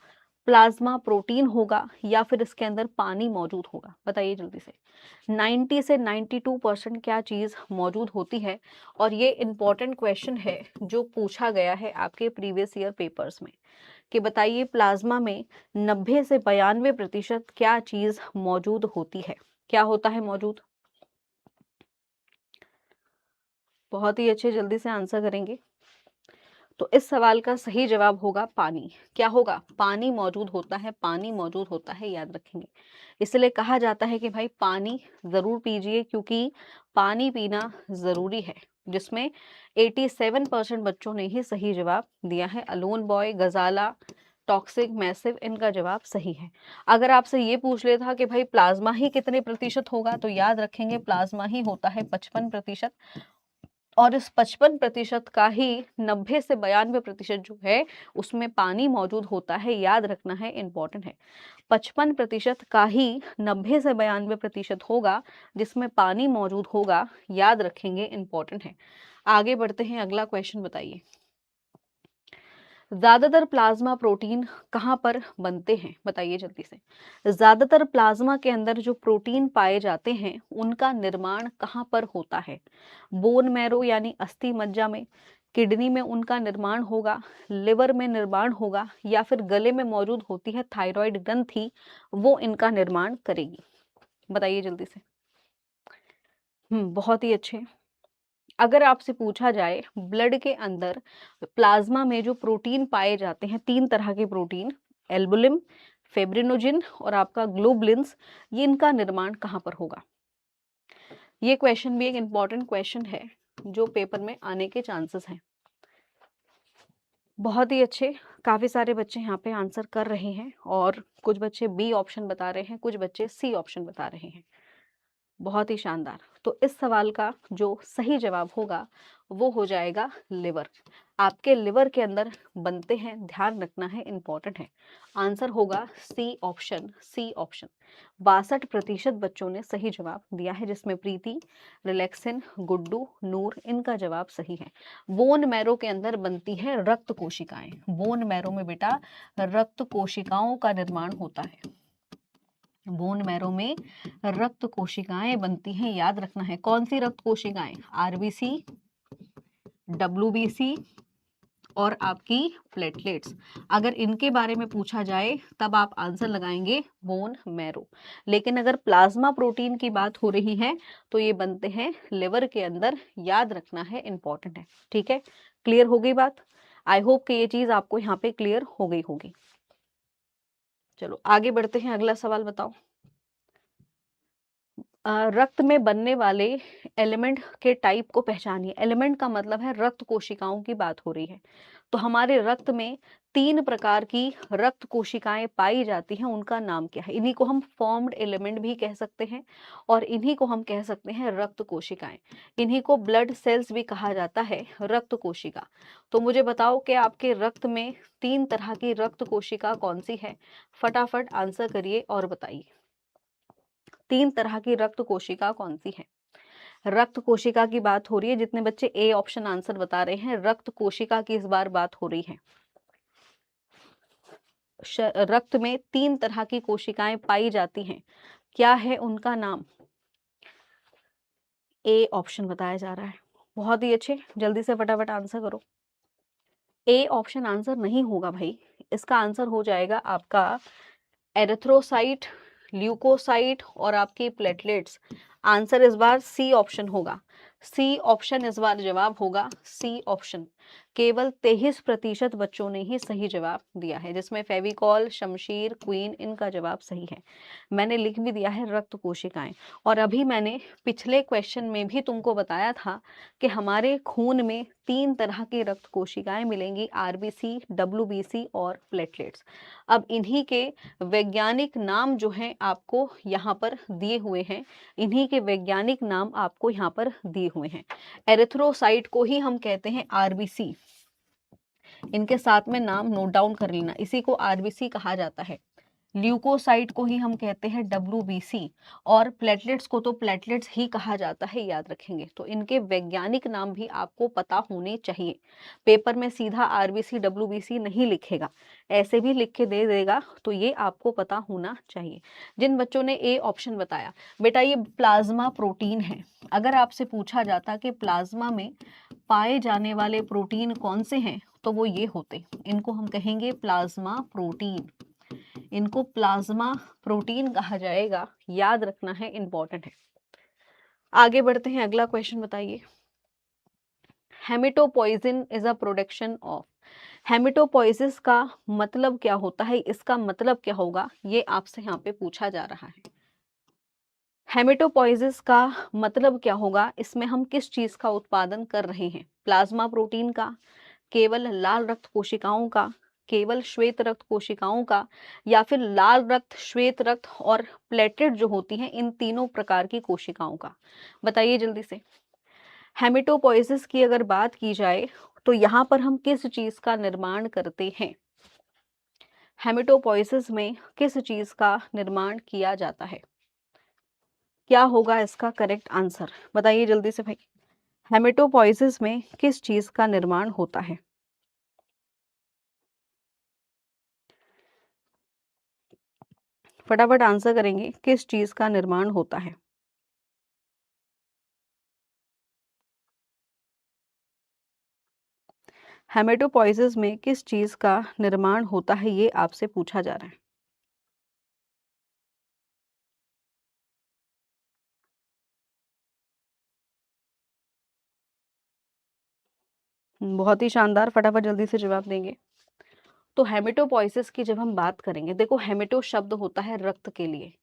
Speaker 1: प्लाज्मा प्रोटीन होगा, या फिर इसके अंदर पानी मौजूद होगा? बताइए जल्दी से। 90 से 92% क्या चीज मौजूद होती है? और ये इंपॉर्टेंट क्वेश्चन है जो पूछा गया है आपके प्रीवियस ईयर पेपर्स में, कि बताइए प्लाज्मा में 90 से 92% क्या चीज मौजूद होती है? क्या होता है मौजूद? बहुत ही अच्छे, जल्दी से आंसर करेंगे। तो इस सवाल का सही जवाब होगा पानी। क्या होगा? पानी मौजूद होता है, पानी मौजूद होता है, याद रखेंगे। इसलिए कहा जाता है कि भाई पानी जरूर पीजिए, क्योंकि पानी पीना जरूरी है, जिसमें 87% बच्चों ने ही सही जवाब दिया है। अलोन बॉय, गजाला, टॉक्सिक, मैसिव इनका जवाब सही है। अगर आपसे ये पूछ लेता कि भाई प्लाज्मा ही कितने प्रतिशत होगा, तो याद रखेंगे प्लाज्मा ही होता है 55%, और इस 55% का ही 90 से 92% जो है उसमें पानी मौजूद होता है, याद रखना है, इंपॉर्टेंट है। 55% का ही 90 से 92% होगा जिसमें पानी मौजूद होगा, याद रखेंगे, इंपॉर्टेंट है। आगे बढ़ते हैं, अगला क्वेश्चन बताइए। ज्यादातर प्लाज्मा प्रोटीन कहाँ पर बनते हैं? बताइए जल्दी से। ज्यादातर प्लाज्मा के अंदर जो प्रोटीन पाए जाते हैं उनका निर्माण कहाँ पर होता है? बोन मैरो यानी अस्थि मज्जा में, किडनी में उनका निर्माण होगा, लिवर में निर्माण होगा, या फिर गले में मौजूद होती है थायराइड ग्रंथि, वो इनका निर्माण करेगी? बताइए जल्दी से। बहुत ही अच्छे। अगर आपसे पूछा जाए ब्लड के अंदर प्लाज्मा में जो प्रोटीन पाए जाते हैं, 3 तरह के प्रोटीन, एल्बुलिन, फेब्रिनोजिन और आपका ग्लोबुलिन्स, ये इनका निर्माण कहाँ पर होगा? ये क्वेश्चन भी एक इम्पॉर्टेंट क्वेश्चन है जो पेपर में आने के चांसेस हैं। बहुत ही अच्छे, काफी सारे बच्चे यहाँ पे आंसर कर रहे हैं, और कुछ बच्चे बी ऑप्शन बता रहे हैं, कुछ बच्चे सी ऑप्शन बता रहे हैं। बहुत ही शानदार। तो इस सवाल का जो सही जवाब होगा वो हो जाएगा लिवर। आपके लिवर के अंदर बनते हैं, ध्यान रखना है, इंपॉर्टेंट है। आंसर होगा सी ऑप्शन, सी ऑप्शन। 62% बच्चों ने सही जवाब दिया है, जिसमें प्रीति, रिलैक्सिन, गुड्डू, नूर इनका जवाब सही है। बोन मैरो के अंदर बनती है रक्त कोशिकाएं। बोन मैरो में बेटा रक्त कोशिकाओं का निर्माण होता है। बोन मैरो में रक्त कोशिकाएं बनती हैं, याद रखना है। कौन सी रक्त कोशिकाएं? आरबीसी, डब्ल्यूबीसी और आपकी प्लेटलेट्स। अगर इनके बारे में पूछा जाए तब आप आंसर लगाएंगे बोन मैरो। लेकिन अगर प्लाज्मा प्रोटीन की बात हो रही है तो ये बनते हैं लिवर के अंदर, याद रखना है, इंपॉर्टेंट है। ठीक है, क्लियर हो गई बात? आई होप कि ये चीज आपको यहाँ पे क्लियर हो गई होगी। चलो आगे बढ़ते हैं, अगला सवाल बताओ। रक्त में बनने वाले एलिमेंट के टाइप को पहचानिए। एलिमेंट का मतलब है रक्त कोशिकाओं की बात हो रही है। तो हमारे रक्त में 3 प्रकार की रक्त कोशिकाएं पाई जाती हैं, उनका नाम क्या है? इन्हीं को हम फॉर्म्ड एलिमेंट भी कह सकते हैं और इन्हीं को हम कह सकते हैं रक्त कोशिकाएं। इन्हीं को ब्लड सेल्स भी कहा जाता है, रक्त कोशिका। तो मुझे बताओ कि आपके रक्त में 3 तरह की रक्त कोशिका कौन सी है? फटाफट आंसर करिए और बताइए। 3 तरह की रक्त कोशिका कौन सी है? रक्त कोशिका की बात हो रही है। जितने बच्चे ए ऑप्शन आंसर बता रहे हैं, रक्त कोशिका की इस बार बात हो रही है। रक्त में 3 तरह की कोशिकाएं पाई जाती हैं, क्या है उनका नाम? ए ऑप्शन बताया जा रहा है। बहुत ही अच्छे, जल्दी से फटाफट आंसर करो। ए ऑप्शन आंसर नहीं होगा भाई, इसका आंसर हो जाएगा आपका एरिथ्रोसाइट, ल्यूकोसाइट और आपके प्लेटलेट्स। आंसर इस बार सी ऑप्शन होगा। सी ऑप्शन इस बार जवाब होगा, सी ऑप्शन। केवल 23% बच्चों ने ही सही जवाब दिया है, जिसमें फेविकॉल, शमशीर, क्वीन, इनका जवाब सही है। मैंने लिख भी दिया है रक्त कोशिकाएं। और अभी मैंने पिछले क्वेश्चन में भी तुमको बताया था कि हमारे खून में 3 तरह की रक्त कोशिकाएं मिलेंगी, आरबीसी, डब्ल्यूबीसी और प्लेटलेट्स। अब इन्हीं के वैज्ञानिक नाम जो हैं आपको यहाँ पर दिए हुए हैं। इन्हीं के वैज्ञानिक नाम आपको यहाँ पर दिए हुए हैं। एरिथ्रोसाइट को ही हम कहते हैं आरबीसी। इनके साथ में नाम नोट डाउन कर लेना, इसी को आरबीसी कहा जाता है। ल्यूकोसाइट को ही हम कहते हैं डब्ल्यूबीसी और प्लेटलेट्स को तो प्लेटलेट्स ही कहा जाता है, याद रखेंगे। तो इनके वैज्ञानिक नाम भी आपको पता होने चाहिए। पेपर में सीधा आरबीसी डब्ल्यूबीसी नहीं लिखेगा, ऐसे भी लिख के दे देगा, तो ये आपको पता होना चाहिए। जिन बच्चों ने ए ऑप्शन बताया, बेटा ये प्लाज्मा प्रोटीन है। अगर आपसे पूछा जाता कि प्लाज्मा में पाए जाने वाले प्रोटीन कौन से हैं, तो वो ये होते, इनको हम कहेंगे प्लाज्मा प्रोटीन। इनको प्लाज्मा प्रोटीन कहा जाएगा, याद रखना है, इंपॉर्टेंट है। आगे बढ़ते हैं, अगला क्वेश्चन बताइए। हेमेटोपॉइजन इज अ प्रोडक्शन ऑफ। हेमेटोपॉइसिस का मतलब क्या होता है, इसका मतलब क्या होगा, ये आपसे यहाँ पे पूछा जा रहा है। हेमेटोपॉइसिस का मतलब क्या होगा, इसमें हम किस चीज का उत्पादन कर रहे हैं? प्लाज्मा प्रोटीन का, केवल लाल रक्त कोशिकाओं का, केवल श्वेत रक्त कोशिकाओं का, या फिर लाल रक्त, श्वेत रक्त और प्लेटलेट जो होती हैं, इन तीनों प्रकार की कोशिकाओं का? बताइए जल्दी से। हेमेटोपॉइसिस की अगर बात की जाए तो यहाँ पर हम किस चीज का निर्माण करते हैं? हेमेटोपॉइसिस में किस चीज का निर्माण किया जाता है? क्या होगा इसका करेक्ट आंसर? बताइए जल्दी से भाई। हेमेटोपॉइसिस में किस चीज का निर्माण होता है? फटाफट आंसर करेंगे, किस चीज का निर्माण होता है? हेमेटोपॉइसिस में किस चीज का निर्माण होता है, ये आपसे पूछा जा रहा है। बहुत ही शानदार, फटाफट जल्दी से जवाब देंगे। तो हेमेटोपॉइसिस की जब हम बात करेंगे, देखो हेमेटो शब्द होता है रक्त के लिए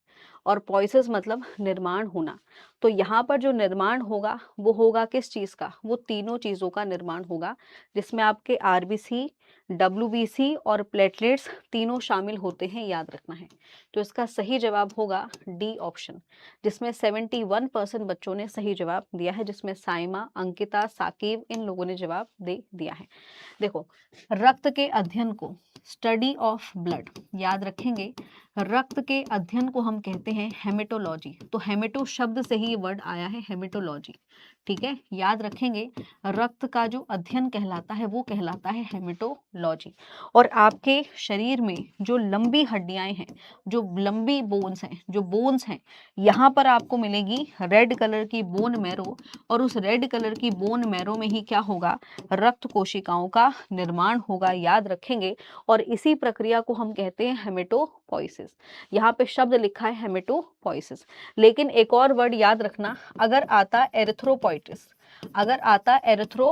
Speaker 1: और पॉइसिस मतलब निर्माण होना। तो यहाँ पर जो निर्माण होगा वो होगा किस चीज का? वो तीनों चीजों का निर्माण होगा, जिसमें आपके आरबीसी, डब्ल्यूबीसी और प्लेटलेट्स तीनों शामिल होते हैं, याद रखना है। तो इसका सही जवाब होगा डी ऑप्शन, जिसमें 71% बच्चों ने सही जवाब दिया है, जिसमें साइमा, अंकिता, साकिब, इन लोगों ने जवाब दे दिया है। देखो, रक्त के अध्ययन को, स्टडी ऑफ ब्लड, याद रखेंगे, रक्त के अध्ययन को हम कहते हैं हेमेटोलॉजी। तो हेमेटो शब्द से ही ये वर्ड आया है, हेमेटोलॉजी। ठीक है, याद रखेंगे, रक्त का जो अध्ययन कहलाता है वो कहलाता है हेमेटोलॉजी। और आपके शरीर में जो लंबी हड्डियां हैं, जो लंबी बोन्स हैं, यहाँ पर आपको मिलेगी रेड कलर की बोन मैरो, और उस रेड कलर की बोन मैरो में ही क्या होगा? रक्त कोशिकाओं का निर्माण होगा, याद रखेंगे। और इसी प्रक्रिया को हम कहते हैं हेमेटोपॉइसिस। यहाँ पे शब्द लिखा है हेमेटोपॉइसिस, लेकिन एक और वर्ड याद रखना, अगर आता एरिथ्रोपॉइटिस, अगर आता एरिथ्रो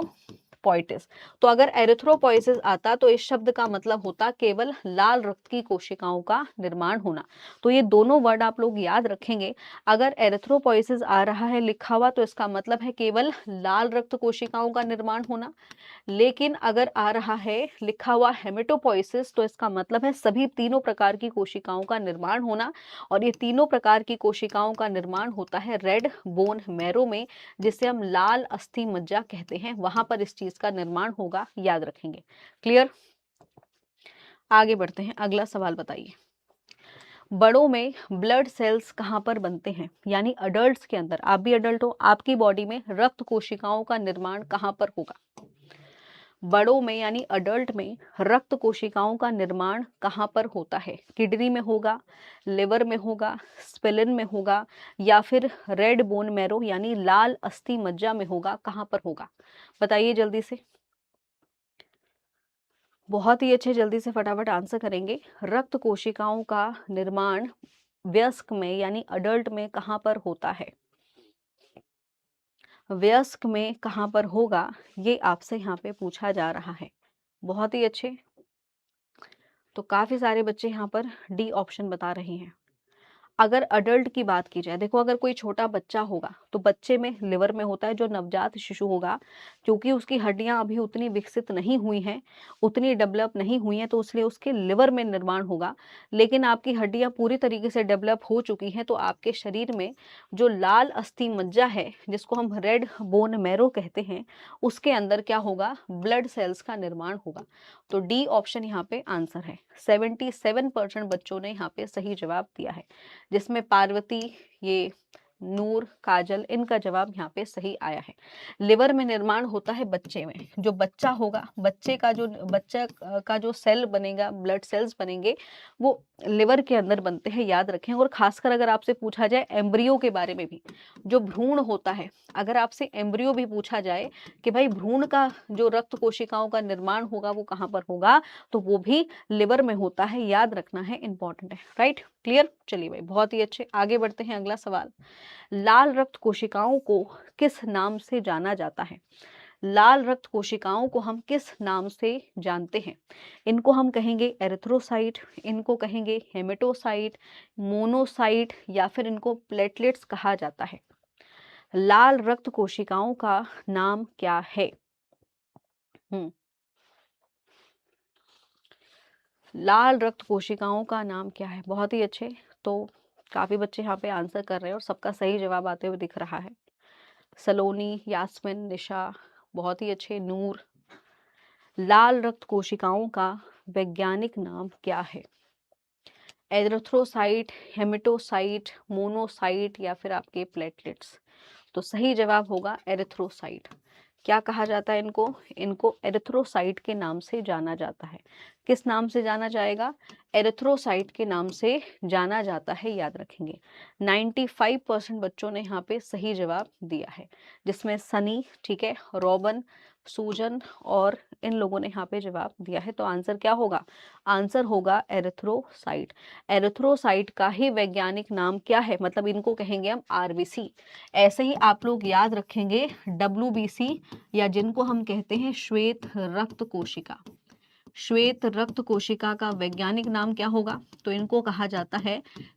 Speaker 1: एरिथ्रोपोइटिस। तो अगर एरिथ्रोपोइसिस आता तो इस शब्द का मतलब होता केवल लाल रक्त की कोशिकाओं का निर्माण होना। तो ये दोनों वर्ड आप लोग याद रखेंगे। अगर एरिथ्रोपोइसिस आ रहा है लिखा हुआ तो इसका मतलब है केवल लाल रक्त कोशिकाओं का निर्माण होना। लेकिन अगर आ रहा है लिखा हुआ हेमेटोपोइसिस तो इसका मतलब है सभी तीनों प्रकार की कोशिकाओं का निर्माण होना। और ये तीनों प्रकार की कोशिकाओं का निर्माण होता है रेड बोन मैरो में, जिसे हम लाल अस्थि मज्जा कहते हैं, वहां पर इस चीज का निर्माण होगा, याद रखेंगे। क्लियर? आगे बढ़ते हैं, अगला सवाल बताइए। बड़ों में ब्लड सेल्स कहाँ पर बनते हैं, यानी अडल्ट्स के अंदर, आप भी अडल्ट हो, आपकी बॉडी में रक्त कोशिकाओं का निर्माण कहाँ पर होगा? बड़ों में यानी अडल्ट में रक्त कोशिकाओं का निर्माण कहाँ पर होता है? किडनी में होगा, लिवर में होगा, स्प्लेन में होगा, या फिर रेड बोन मैरो यानी लाल अस्थि मज्जा में होगा? कहाँ पर होगा? बताइए जल्दी से। बहुत ही अच्छे, जल्दी से फटाफट आंसर करेंगे। रक्त कोशिकाओं का निर्माण वयस्क में यानी अडल्ट में कहाँ पर होता है? वयस्क में कहाँ पर होगा, ये आपसे यहाँ पे पूछा जा रहा है। बहुत ही अच्छे। तो काफी सारे बच्चे यहाँ पर डी ऑप्शन बता रहे हैं। अगर अडल्ट की बात की जाए, देखो अगर कोई छोटा बच्चा होगा तो बच्चे में लिवर में होता है, जो नवजात शिशु होगा, क्योंकि उसकी हड्डियां अभी उतनी विकसित नहीं हुई हैं, उतनी डेवलप नहीं हुई हैं, तो इसलिए उसके लिवर में निर्माण होगा। लेकिन आपकी हड्डियां पूरी तरीके से डेवलप हो चुकी हैं तो आपके शरीर में जो लाल अस्थि मज्जा है, जिसको हम रेड बोन मैरो कहते हैं, उसके अंदर क्या होगा? ब्लड सेल्स का निर्माण होगा। तो डी ऑप्शन यहाँ पे आंसर है। 77% बच्चों ने यहाँ पे सही जवाब दिया है, जिसमें पार्वती, ये नूर, काजल, इनका जवाब यहाँ पे सही आया है। लिवर में निर्माण होता है बच्चे में। जो बच्चा होगा, बच्चे का जो सेल बनेगा, ब्लड सेल्स बनेंगे, वो लिवर के अंदर बनते हैं, याद रखें। और खासकर अगर आपसे पूछा जाए एम्ब्रियो के बारे में भी, जो भ्रूण होता है, अगर आपसे एम्ब्रियो भी पूछा जाए कि भाई भ्रूण का जो रक्त कोशिकाओं का निर्माण होगा वो कहाँ पर होगा, तो वो भी लिवर में होता है, याद रखना है, इंपॉर्टेंट है। राइट? क्लियर? चलिए भाई, बहुत ही अच्छे, आगे बढ़ते हैं। अगला सवाल, लाल रक्त कोशिकाओं को किस नाम से जाना जाता है? लाल रक्त कोशिकाओं को हम किस नाम से जानते हैं? इनको हम कहेंगे एरिथ्रोसाइट, इनको कहेंगे हेमेटोसाइट, मोनोसाइट, या फिर इनको प्लेटलेट्स कहा जाता है। लाल रक्त कोशिकाओं का नाम क्या है? लाल रक्त कोशिकाओं का नाम क्या है? बहुत ही अच्छे। तो काफी बच्चे यहाँ पे आंसर कर रहे हैं और सबका सही जवाब आते हुए दिख रहा है। सलोनी, यास्मिन, निशा, बहुत ही अच्छे, नूर। लाल रक्त कोशिकाओं का वैज्ञानिक नाम क्या है? एरिथ्रोसाइट, हेमेटोसाइट, मोनोसाइट, या फिर आपके प्लेटलेट्स? तो सही जवाब होगा एरिथ्रोसाइट। क्या कहा जाता है इनको? इनको एरिथ्रोसाइट के नाम से जाना जाता है। किस नाम से जाना जाएगा? एरिथ्रोसाइट के नाम से जाना जाता है, याद रखेंगे। 95% बच्चों ने यहाँ पे सही जवाब दिया है, जिसमें सनी, ठीक है, रॉबन, सूजन और इन लोगों ने यहाँ पे जवाब दिया है। तो आंसर क्या होगा? आंसर होगा एरिथ्रोसाइट। एरिथ्रोसाइट का ही वैज्ञानिक नाम क्या है? मतलब इनको कहेंगे हम आरबीसी। ऐसे ही आप लोग याद रखेंगे डब्ल्यूबीसी, या जिनको हम कहते हैं श्वेत रक्त कोशिका। श्वेत रक्त कोशिका का वैज्ञानिक नाम क्या होगा? तो इनको कहा जाता है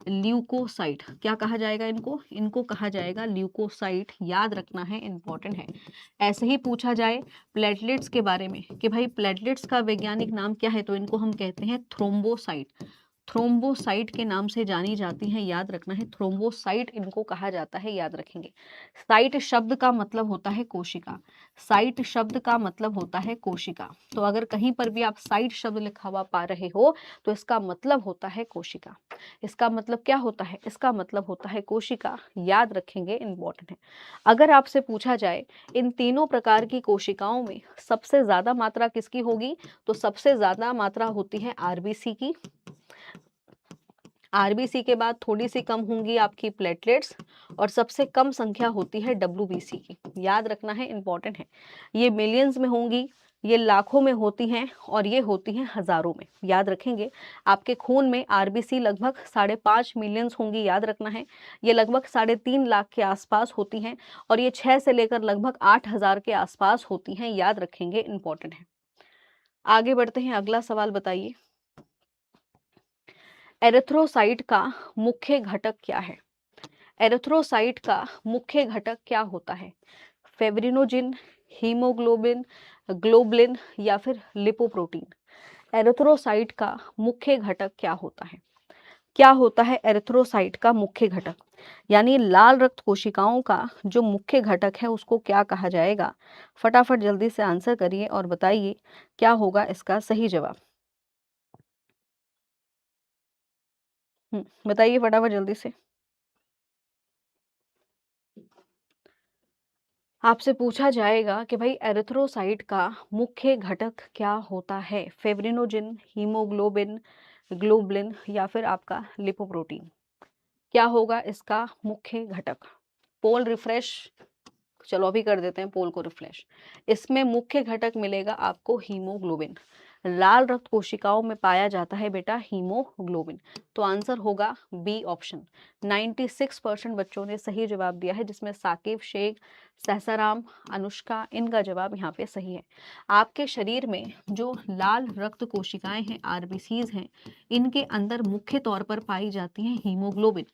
Speaker 1: ल्यूकोसाइट। क्या कहा जाएगा इनको? इनको कहा जाएगा ल्यूकोसाइट, याद रखना है, इंपॉर्टेंट है। ऐसे ही पूछा जाए प्लेटलेट्स के बारे में कि भाई प्लेटलेट्स का वैज्ञानिक नाम क्या है, तो इनको हम कहते हैं थ्रोम्बोसाइट। थ्रोम्बोसाइट के नाम से जानी जाती हैं, याद रखना है, थ्रोम्बोसाइट इनको कहा जाता है, याद रखेंगे। साइट शब्द का मतलब होता है कोशिका। साइट शब्द का मतलब होता है कोशिका। तो अगर कहीं पर भी आप साइट शब्द लिखा हुआ पा रहे हो तो इसका मतलब होता है कोशिका। इसका मतलब क्या होता है? इसका मतलब होता है कोशिका, याद रखेंगे, इंपॉर्टेंट है। अगर आपसे पूछा जाए इन तीनों प्रकार की कोशिकाओं में सबसे ज्यादा मात्रा किसकी होगी, तो सबसे ज्यादा मात्रा होती है आरबीसी की। आरबीसी के बाद थोड़ी सी कम होंगी आपकी प्लेटलेट्स, और सबसे कम संख्या होती है डब्ल्यूबीसी की, याद रखना है, इंपॉर्टेंट है। ये मिलियंस में होंगी, ये लाखों में होती हैं और ये होती हैं हजारों में, याद रखेंगे। आपके खून में आरबीसी लगभग 5.5 मिलियन होंगी, याद रखना है। ये लगभग 3.5 लाख के आसपास होती हैं और ये 6 से लेकर लगभग 8,000 के आसपास होती हैं, याद रखेंगे, इंपॉर्टेंट है। आगे बढ़ते हैं, अगला सवाल बताइए। एरिथ्रोसाइट का मुख्य घटक क्या है? एरिथ्रोसाइट का मुख्य घटक क्या होता है? फेब्रिनोजिन, हीमोग्लोबिन, ग्लोबुलिन या फिर लिपोप्रोटीन? एरिथ्रोसाइट का मुख्य घटक क्या होता है? क्या होता है एरिथ्रोसाइट का मुख्य घटक? यानी लाल रक्त कोशिकाओं का जो मुख्य घटक है उसको क्या कहा जाएगा? फटाफट जल्दी से आंसर करिए और बताइए क्या होगा इसका सही जवाब। बताइए फटाफट जल्दी से। आपसे पूछा जाएगा कि भाई एरिथ्रोसाइट का मुख्य घटक क्या होता है? फेब्रिनोजिन, हीमोग्लोबिन, ग्लोबुलिन या फिर आपका लिपोप्रोटीन? क्या होगा इसका मुख्य घटक? पोल रिफ्रेश, चलो अभी कर देते हैं पोल को रिफ्रेश। इसमें मुख्य घटक मिलेगा आपको हीमोग्लोबिन। लाल रक्त कोशिकाओं में पाया जाता है बेटा हीमोग्लोबिन। तो आंसर होगा बी ऑप्शन। 96% बच्चों ने सही जवाब दिया है, जिसमें साकिब, शेख, सहसाराम, अनुष्का, इनका जवाब यहाँ पे सही है। आपके शरीर में जो लाल रक्त कोशिकाएं हैं, आरबीसीज हैं, इनके अंदर मुख्य तौर पर पाई जाती हैं हीमोग्लोबिन।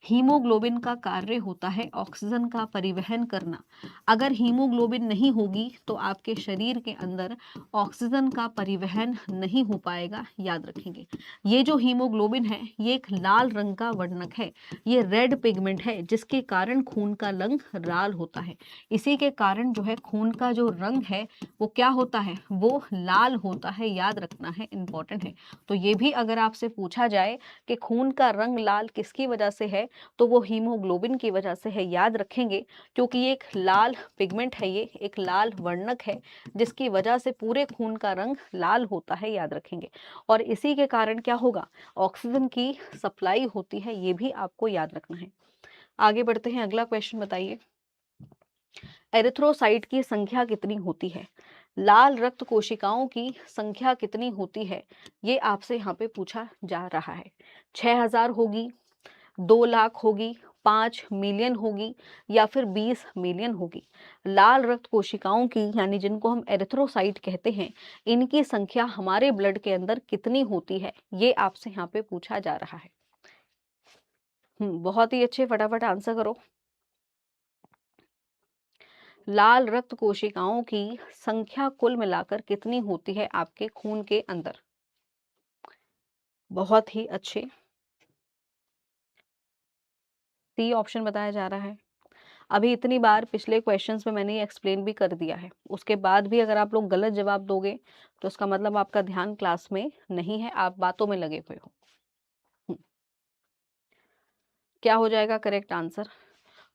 Speaker 1: हीमोग्लोबिन का कार्य होता है ऑक्सीजन का परिवहन करना। अगर हीमोग्लोबिन नहीं होगी तो आपके शरीर के अंदर ऑक्सीजन का परिवहन नहीं हो पाएगा, याद रखेंगे। ये जो हीमोग्लोबिन है ये एक लाल रंग का वर्णक है, ये रेड पिगमेंट है, जिसके कारण खून का रंग लाल होता है। इसी के कारण जो है खून का जो रंग है वो क्या होता है? वो लाल होता है, याद रखना है, इंपॉर्टेंट है। तो ये भी अगर आपसे पूछा जाए कि खून का रंग लाल किसकी वजह से है, तो वो हीमोग्लोबिन की वजह से है, याद रखेंगे। क्योंकि ये एक लाल पिगमेंट है, ये एक लाल वर्णक है, जिसकी वजह से पूरे खून का रंग लाल होता है, याद रखेंगे। और इसी के कारण क्या होगा? ऑक्सीजन की सप्लाई होती है, ये भी आपको याद रखना है। आगे बढ़ते हैं, अगला क्वेश्चन बताइए। एरिथ्रोसाइट की संख्या कितनी होती है? लाल रक्त कोशिकाओं की संख्या कितनी होती है, ये आपसे यहाँ पे पूछा जा रहा है। 6,000 होगी, 2 लाख होगी, 5 मिलियन होगी या फिर 20 मिलियन होगी? लाल रक्त कोशिकाओं की, यानी जिनको हम एरिथ्रोसाइट कहते हैं, इनकी संख्या हमारे ब्लड के अंदर कितनी होती है, ये आपसे यहाँ पे पूछा जा रहा है। बहुत ही अच्छे, फटाफट आंसर करो। लाल रक्त कोशिकाओं की संख्या कुल मिलाकर कितनी होती है आपके खून के अंदर? बहुत ही अच्छे, सी ऑप्शन बताया जा रहा है। अभी इतनी बार पिछले क्वेश्चंस में मैंने ये एक्सप्लेन भी कर दिया है, उसके बाद भी अगर आप लोग गलत जवाब दोगे तो इसका मतलब आपका ध्यान क्लास में नहीं है, आप बातों में लगे हुए हो। क्या हो जाएगा करेक्ट आंसर?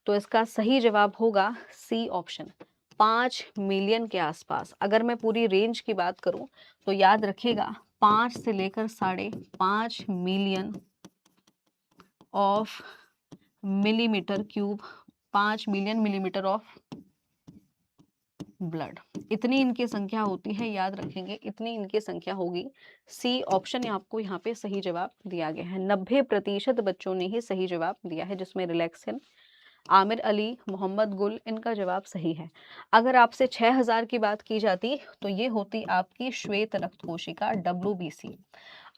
Speaker 1: तो इसका सही जवाब होगा सी ऑप्शन, 5 मिलियन के आसपास। अगर मैं पूरी रेंज की बात करूं तो याद रखिएगा 5 से लेकर 5.5 million of millimetre cube, 5 million millimetre of blood, इतनी इनकी संख्या होती है, याद रखेंगे, इतनी इनकी संख्या होगी। सी ऑप्शन आपको यहाँ पे सही जवाब दिया गया है। 90% बच्चों ने ही सही जवाब दिया है, जिसमें रिलैक्सन, आमिर अली, मोहम्मद गुल, इनका जवाब सही है। अगर आपसे 6,000 की बात की जाती तो ये होती आपकी श्वेत रक्त कोशिका, WBC।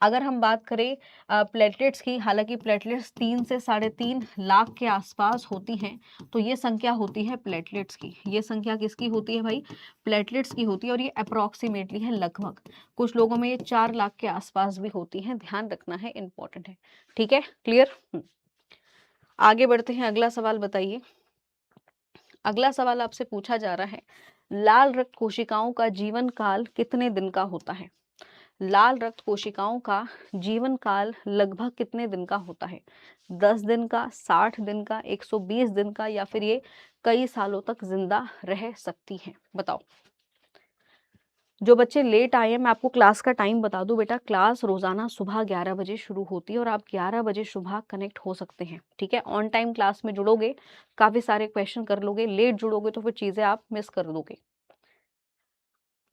Speaker 1: अगर हम बात करें प्लेटलेट्स की, हालांकि प्लेटलेट्स 3 से 3.5 लाख के आसपास होती हैं, तो ये संख्या होती है प्लेटलेट्स की। ये संख्या किसकी होती है भाई? प्लेटलेट्स की होती है, और ये अप्रोक्सीमेटली है, लगभग। कुछ लोगों में ये 4 लाख के आसपास भी होती है, ध्यान रखना है, इंपॉर्टेंट है। ठीक है, क्लियर? आगे बढ़ते हैं, अगला सवाल बताइए। अगला सवाल आपसे पूछा जा रहा है, लाल रक्त कोशिकाओं का जीवन काल कितने दिन का होता है? लाल रक्त कोशिकाओं का जीवन काल लगभग कितने दिन का होता है? 10 दिन का, 60 दिन का, 120 दिन का, या फिर ये कई सालों तक जिंदा रह सकती हैं? बताओ। जो बच्चे लेट आए हैं, मैं आपको क्लास का टाइम बता दूं बेटा। क्लास रोजाना सुबह 11 बजे शुरू होती है और आप 11 बजे सुबह कनेक्ट हो सकते हैं। ठीक है, ऑन टाइम क्लास में जुड़ोगे, काफी सारे क्वेश्चन कर लोगे। लेट जुड़ोगे तो फिर चीजें आप मिस कर दोगे।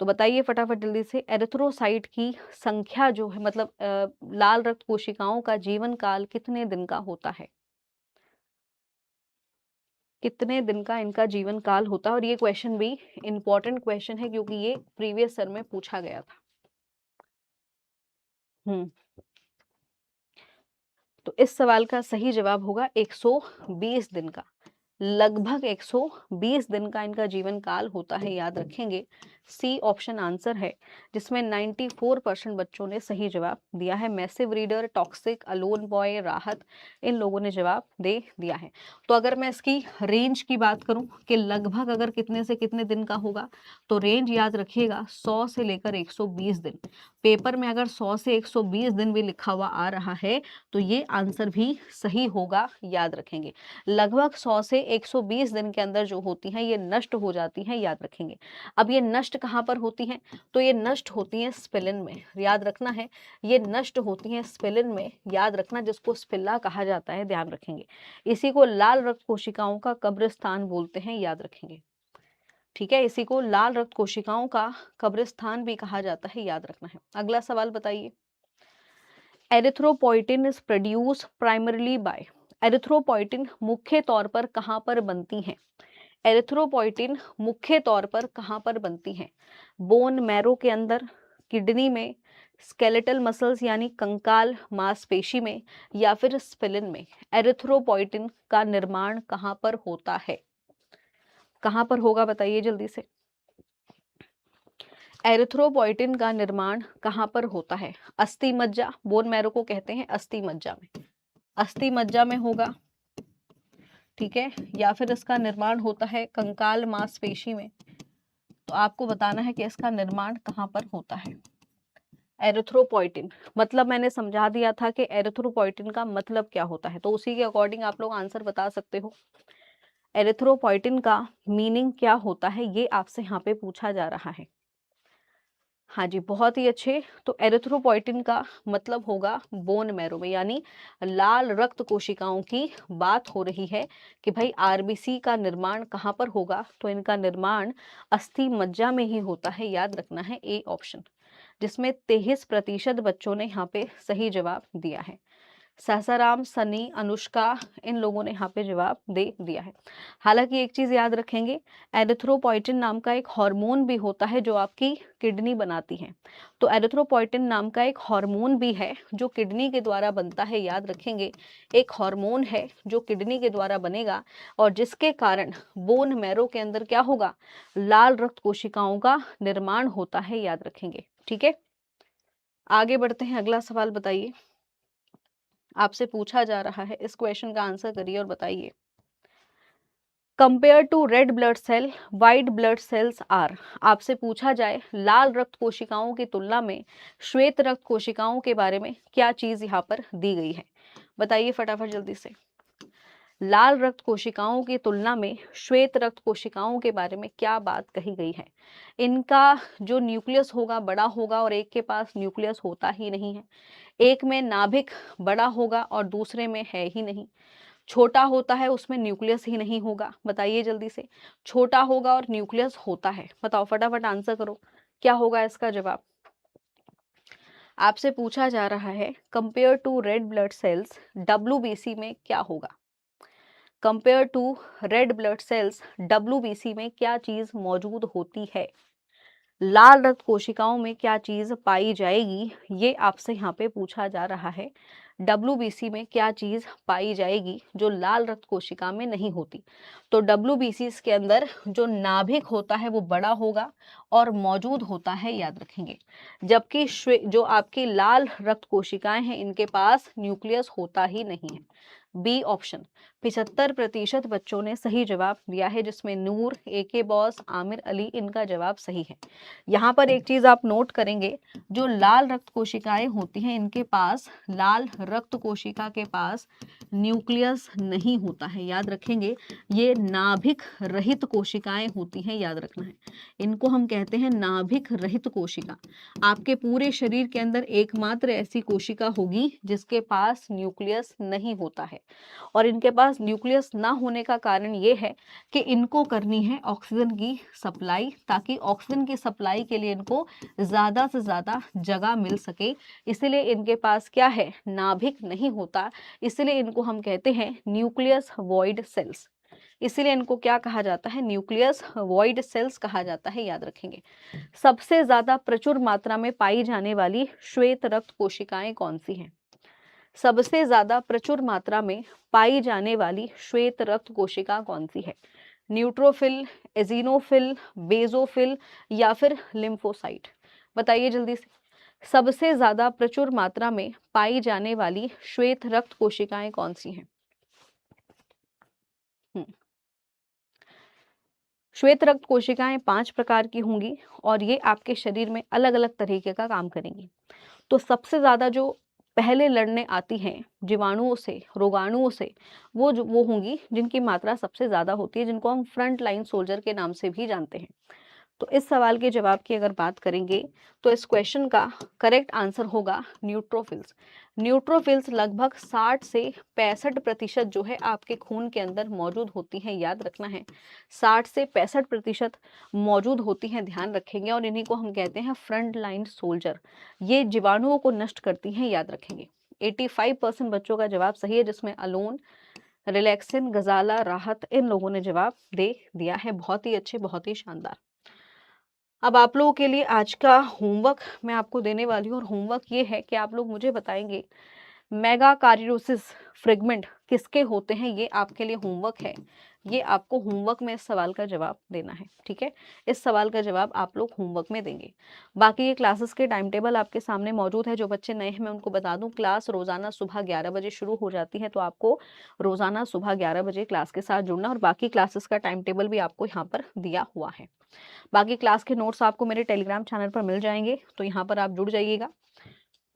Speaker 1: तो बताइए फटाफट जल्दी से, एरिथ्रोसाइट की संख्या जो है, मतलब लाल रक्त कोशिकाओं का जीवन काल कितने दिन का होता है? कितने दिन का इनका जीवन काल होता है? और ये क्वेश्चन भी इंपॉर्टेंट क्वेश्चन है क्योंकि ये प्रीवियस ईयर में पूछा गया था। हम्म तो इस सवाल का सही जवाब होगा 120 दिन का। लगभग 120 दिन का इनका जीवन काल होता है, याद रखेंगे। सी ऑप्शन आंसर है, जिसमें 94% बच्चों ने सही जवाब दिया है। Massive reader, toxic, alone boy, राहत, इन लोगों ने जवाब दे दिया है। तो अगर मैं इसकी रेंज की बात करूं कि लगभग अगर कितने से कितने दिन का होगा, तो रेंज याद रखिएगा 100 से लेकर 120 दिन। पेपर में अगर 100 से 120 दिन भी लिखा हुआ आ रहा है तो ये आंसर भी सही होगा, याद रखेंगे। लगभग 100 से 120 दिन के अंदर जो होती हैं ये नष्ट हो जाती हैं, याद रखेंगे। अब ये नष्ट कहाँ पर होती हैं? तो ये नष्ट होती हैं स्पेलिन में, याद रखना है। ये नष्ट होती हैं स्पेलिन में, याद रखना, जिसको स्पिल्ला कहा जाता है, ध्यान रखेंगे। इसी को लाल रक्त कोशिकाओं का कब्रिस्तान बोलते हैं, याद रखेंगे। ठीक है, इसी को लाल रक्त कोशिकाओं का कब्रिस्तान भी कहा जाता है, याद रखना है। अगला सवाल बताइए, erythropoietin is produce primarily bye. Erythropoietin मुख्य तौर पर कहाँ पर बनती हैं? एरिथ्रोपोइटिन मुख्य तौर पर कहाँ पर बनती हैं? बोन मैरो के अंदर, किडनी में, स्केलेटल मसल्स यानी कंकाल मांसपेशी में, या फिर स्पिलिन में। एरिथ्रोपोइटिन का निर्माण कहाँ पर होता है? कहाँ पर होगा बताइए जल्दी से। एरिथ्रोपोइटिन का निर्माण कहाँ पर होता है? अस्थि मज्जा, बोन मैरो को कहते हैं अस्थि मज्जा में, अस्थि मज्जा में होगा, ठीक है, या फिर इसका निर्माण होता है कंकाल मांसपेशी में। तो आपको बताना है कि इसका निर्माण कहाँ पर होता है। एरिथ्रोपोइटिन मतलब मैंने समझा दिया था कि एरिथ्रोपोइटिन का मतलब क्या होता है, तो उसी के अकॉर्डिंग आप लोग आंसर बता सकते हो। एरिथ्रोपोइटिन का मीनिंग क्या होता है, ये आपसे यहाँ पे पूछा जा रहा है। हाँ जी, बहुत ही अच्छे। तो एरिथ्रोपोइटिन का मतलब होगा बोन मैरो में, यानी लाल रक्त कोशिकाओं की बात हो रही है कि भाई आरबीसी का निर्माण कहाँ पर होगा, तो इनका निर्माण अस्थि मज्जा में ही होता है, याद रखना है। ए ऑप्शन, जिसमें 23% बच्चों ने यहाँ पे सही जवाब दिया है। सासाराम, सनी, अनुष्का, इन लोगों ने यहाँ पे जवाब दे दिया है। हालांकि एक चीज याद रखेंगे, एरिथ्रोपोइटिन नाम का एक हार्मोन भी होता है जो आपकी किडनी बनाती है। तो एरिथ्रोपोइटिन नाम का एक हार्मोन भी है जो किडनी के द्वारा बनता है, याद रखेंगे। एक हार्मोन है जो किडनी के द्वारा बनेगा और जिसके कारण बोन मैरो के अंदर क्या होगा, लाल रक्त कोशिकाओं का निर्माण होता है, याद रखेंगे। ठीक है, आगे बढ़ते हैं। अगला सवाल बताइए, आपसे पूछा जा रहा है, इस क्वेश्चन का आंसर करिए और बताइए। Compare to red blood cell, white blood cells are. आपसे पूछा जाए लाल रक्त कोशिकाओं की तुलना में श्वेत रक्त कोशिकाओं के बारे में क्या चीज यहाँ पर दी गई है, बताइए फटाफट जल्दी से। लाल रक्त कोशिकाओं की तुलना में श्वेत रक्त कोशिकाओं के बारे में क्या बात कही गई है? इनका जो न्यूक्लियस होगा बड़ा होगा और एक के पास न्यूक्लियस होता ही नहीं है। एक में नाभिक बड़ा होगा और दूसरे में है ही नहीं। छोटा होता है उसमें न्यूक्लियस ही नहीं होगा, बताइए जल्दी से। छोटा होगा और न्यूक्लियस होता है, बताओ फटाफट आंसर करो, क्या होगा इसका जवाब। आपसे पूछा जा रहा है compare to red blood cells, WBC में क्या होगा? Compare to red blood cells, WBC में क्या चीज मौजूद होती है? लाल रक्त कोशिकाओं में क्या चीज पाई जाएगी, ये आपसे यहाँ पे पूछा जा रहा है। डब्ल्यूबीसी में क्या चीज पाई जाएगी जो लाल रक्त कोशिका में नहीं होती? तो डब्ल्यूबीसी के अंदर जो नाभिक होता है वो बड़ा होगा और मौजूद होता है, याद रखेंगे। जबकि जो आपकी लाल रक्त कोशिकाएं हैं इनके पास न्यूक्लियस होता ही नहीं है। बी ऑप्शन, 75% बच्चों ने सही जवाब दिया है, जिसमें नूर, एके बॉस, आमिर अली, इनका जवाब सही है। यहाँ पर एक चीज आप नोट करेंगे, जो लाल रक्त कोशिकाएं होती हैं इनके पास, लाल रक्त कोशिका के पास न्यूक्लियस नहीं होता है, याद रखेंगे। ये नाभिक रहित कोशिकाएं होती हैं, याद रखना है। इनको हम कहते हैं नाभिक रहित कोशिका। आपके पूरे शरीर के अंदर एकमात्र ऐसी कोशिका होगी जिसके पास न्यूक्लियस नहीं होता है। और इनके पास न्यूक्लियस ना होने का कारण ये है कि इनको करनी है ऑक्सीजन की सप्लाई, ताकि ऑक्सीजन की सप्लाई के लिए इनको ज़्यादा से ज़्यादा जगह मिल सके। इसीलिए इनके पास क्या है, नाभिक नहीं होता, इसलिए इनको हम कहते हैं न्यूक्लियस वॉइड सेल्स। इसीलिए इनको क्या कहा जाता है, न्यूक्लियस वॉइड सेल्स कहा जाता है, याद रखेंगे। सबसे ज्यादा प्रचुर मात्रा में पाई जाने वाली श्वेत रक्त कोशिकाएं कौन सी हैं? सबसे ज्यादा प्रचुर मात्रा में पाई जाने वाली श्वेत रक्त कोशिका कौन सी है? न्यूट्रोफिल, एजिनोफिल, बेजोफिल या फिर लिम्फोसाइट? बताइए जल्दी से। सबसे ज्यादा प्रचुर मात्रा में पाई जाने वाली श्वेत रक्त कोशिकाएं कौन सी हैं? श्वेत रक्त कोशिकाएं 5 प्रकार की होंगी और ये आपके शरीर में अलग अलग तरीके का काम करेंगी। तो सबसे ज्यादा जो पहले लड़ने आती हैं जीवाणुओं से, रोगाणुओं से, वो होंगी जिनकी मात्रा सबसे ज्यादा होती है, जिनको हम फ्रंट लाइन सोल्जर के नाम से भी जानते हैं। तो इस सवाल के जवाब की अगर बात करेंगे तो इस क्वेश्चन का करेक्ट आंसर होगा न्यूट्रोफिल्स। न्यूट्रोफिल्स लगभग 60 से 65% जो है आपके खून के अंदर मौजूद होती हैं, याद रखना है। 60 से 65% मौजूद होती हैं, ध्यान रखेंगे। और इन्हीं को हम कहते हैं फ्रंट लाइन सोल्जर। ये जीवाणुओं को नष्ट करती हैं, याद रखेंगे। 85% बच्चों का जवाब सही है, जिसमें अलोन, रिलैक्सिन, गजाला, राहत, इन लोगों ने जवाब दे दिया है। बहुत ही अच्छे, बहुत ही शानदार। अब आप लोगों के लिए आज का होमवर्क मैं आपको देने वाली हूँ, और होमवर्क ये है कि आप लोग मुझे बताएंगे मेगाकार्योसिस फ्रेगमेंट किसके होते हैं। ये आपके लिए होमवर्क है। ये आपको होमवर्क में इस सवाल का जवाब देना है, ठीक है। इस सवाल का जवाब आप लोग होमवर्क में देंगे। बाकी ये क्लासेस के टाइम टेबल आपके सामने मौजूद है। जो बच्चे नए हैं मैं उनको बता दूं, क्लास रोजाना सुबह 11 बजे शुरू हो जाती है, तो आपको रोजाना सुबह 11 बजे क्लास के साथ जुड़ना। और बाकी क्लासेस का टाइम टेबल भी आपको यहाँ पर दिया हुआ है। बाकी क्लास के नोट्स आपको मेरे टेलीग्राम चैनल पर मिल जाएंगे, तो यहाँ पर आप जुड़ जाइएगा।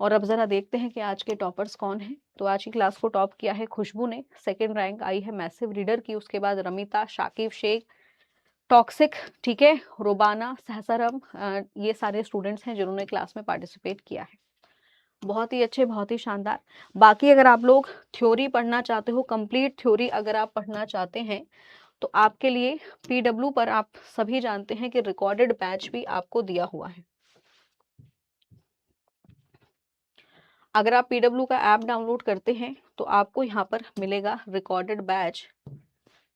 Speaker 1: और अब जरा देखते हैं कि आज के टॉपर्स कौन हैं। तो आज की क्लास को टॉप किया है खुशबू ने, सेकंड रैंक आई है मैसिव रीडर की। उसके बाद रमिता, शाकिब शेख, टॉक्सिक, ठीक है, रोबाना, सहसरम, ये सारे स्टूडेंट्स हैं जिन्होंने क्लास में पार्टिसिपेट किया है। बहुत ही अच्छे, बहुत ही शानदार। बाकी अगर आप लोग थ्योरी पढ़ना चाहते हो, कंप्लीट थ्योरी अगर आप पढ़ना चाहते हैं, तो आपके लिए पीडब्ल्यू पर आप सभी जानते हैं कि रिकॉर्डेड बैच भी आपको दिया हुआ है। अगर आप पीडब्ल्यू का ऐप डाउनलोड करते हैं तो आपको यहाँ पर मिलेगा रिकॉर्डेड बैच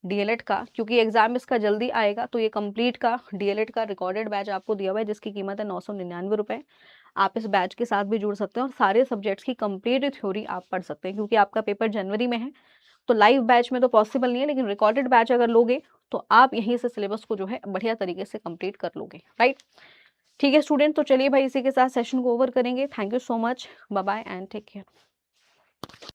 Speaker 1: डीएलएड का। क्योंकि एग्जाम इसका जल्दी आएगा, तो ये कंप्लीट का डीएलएड का रिकॉर्डेड बैच आपको दिया हुआ है, जिसकी कीमत है 999 रुपए। आप इस बैच के साथ भी जुड़ सकते हैं और सारे सब्जेक्ट्स की कंप्लीट थ्योरी आप पढ़ सकते हैं। क्योंकि आपका पेपर जनवरी में है, तो लाइव बैच में तो पॉसिबल नहीं है, लेकिन रिकॉर्डेड बैच अगर लोगे तो आप यहीं से सिलेबस को जो है बढ़िया तरीके से कंप्लीट कर लोगे, राइट। ठीक है स्टूडेंट, तो चलिए भाई इसी के साथ सेशन को ओवर करेंगे। Thank you so much, bye bye and take care.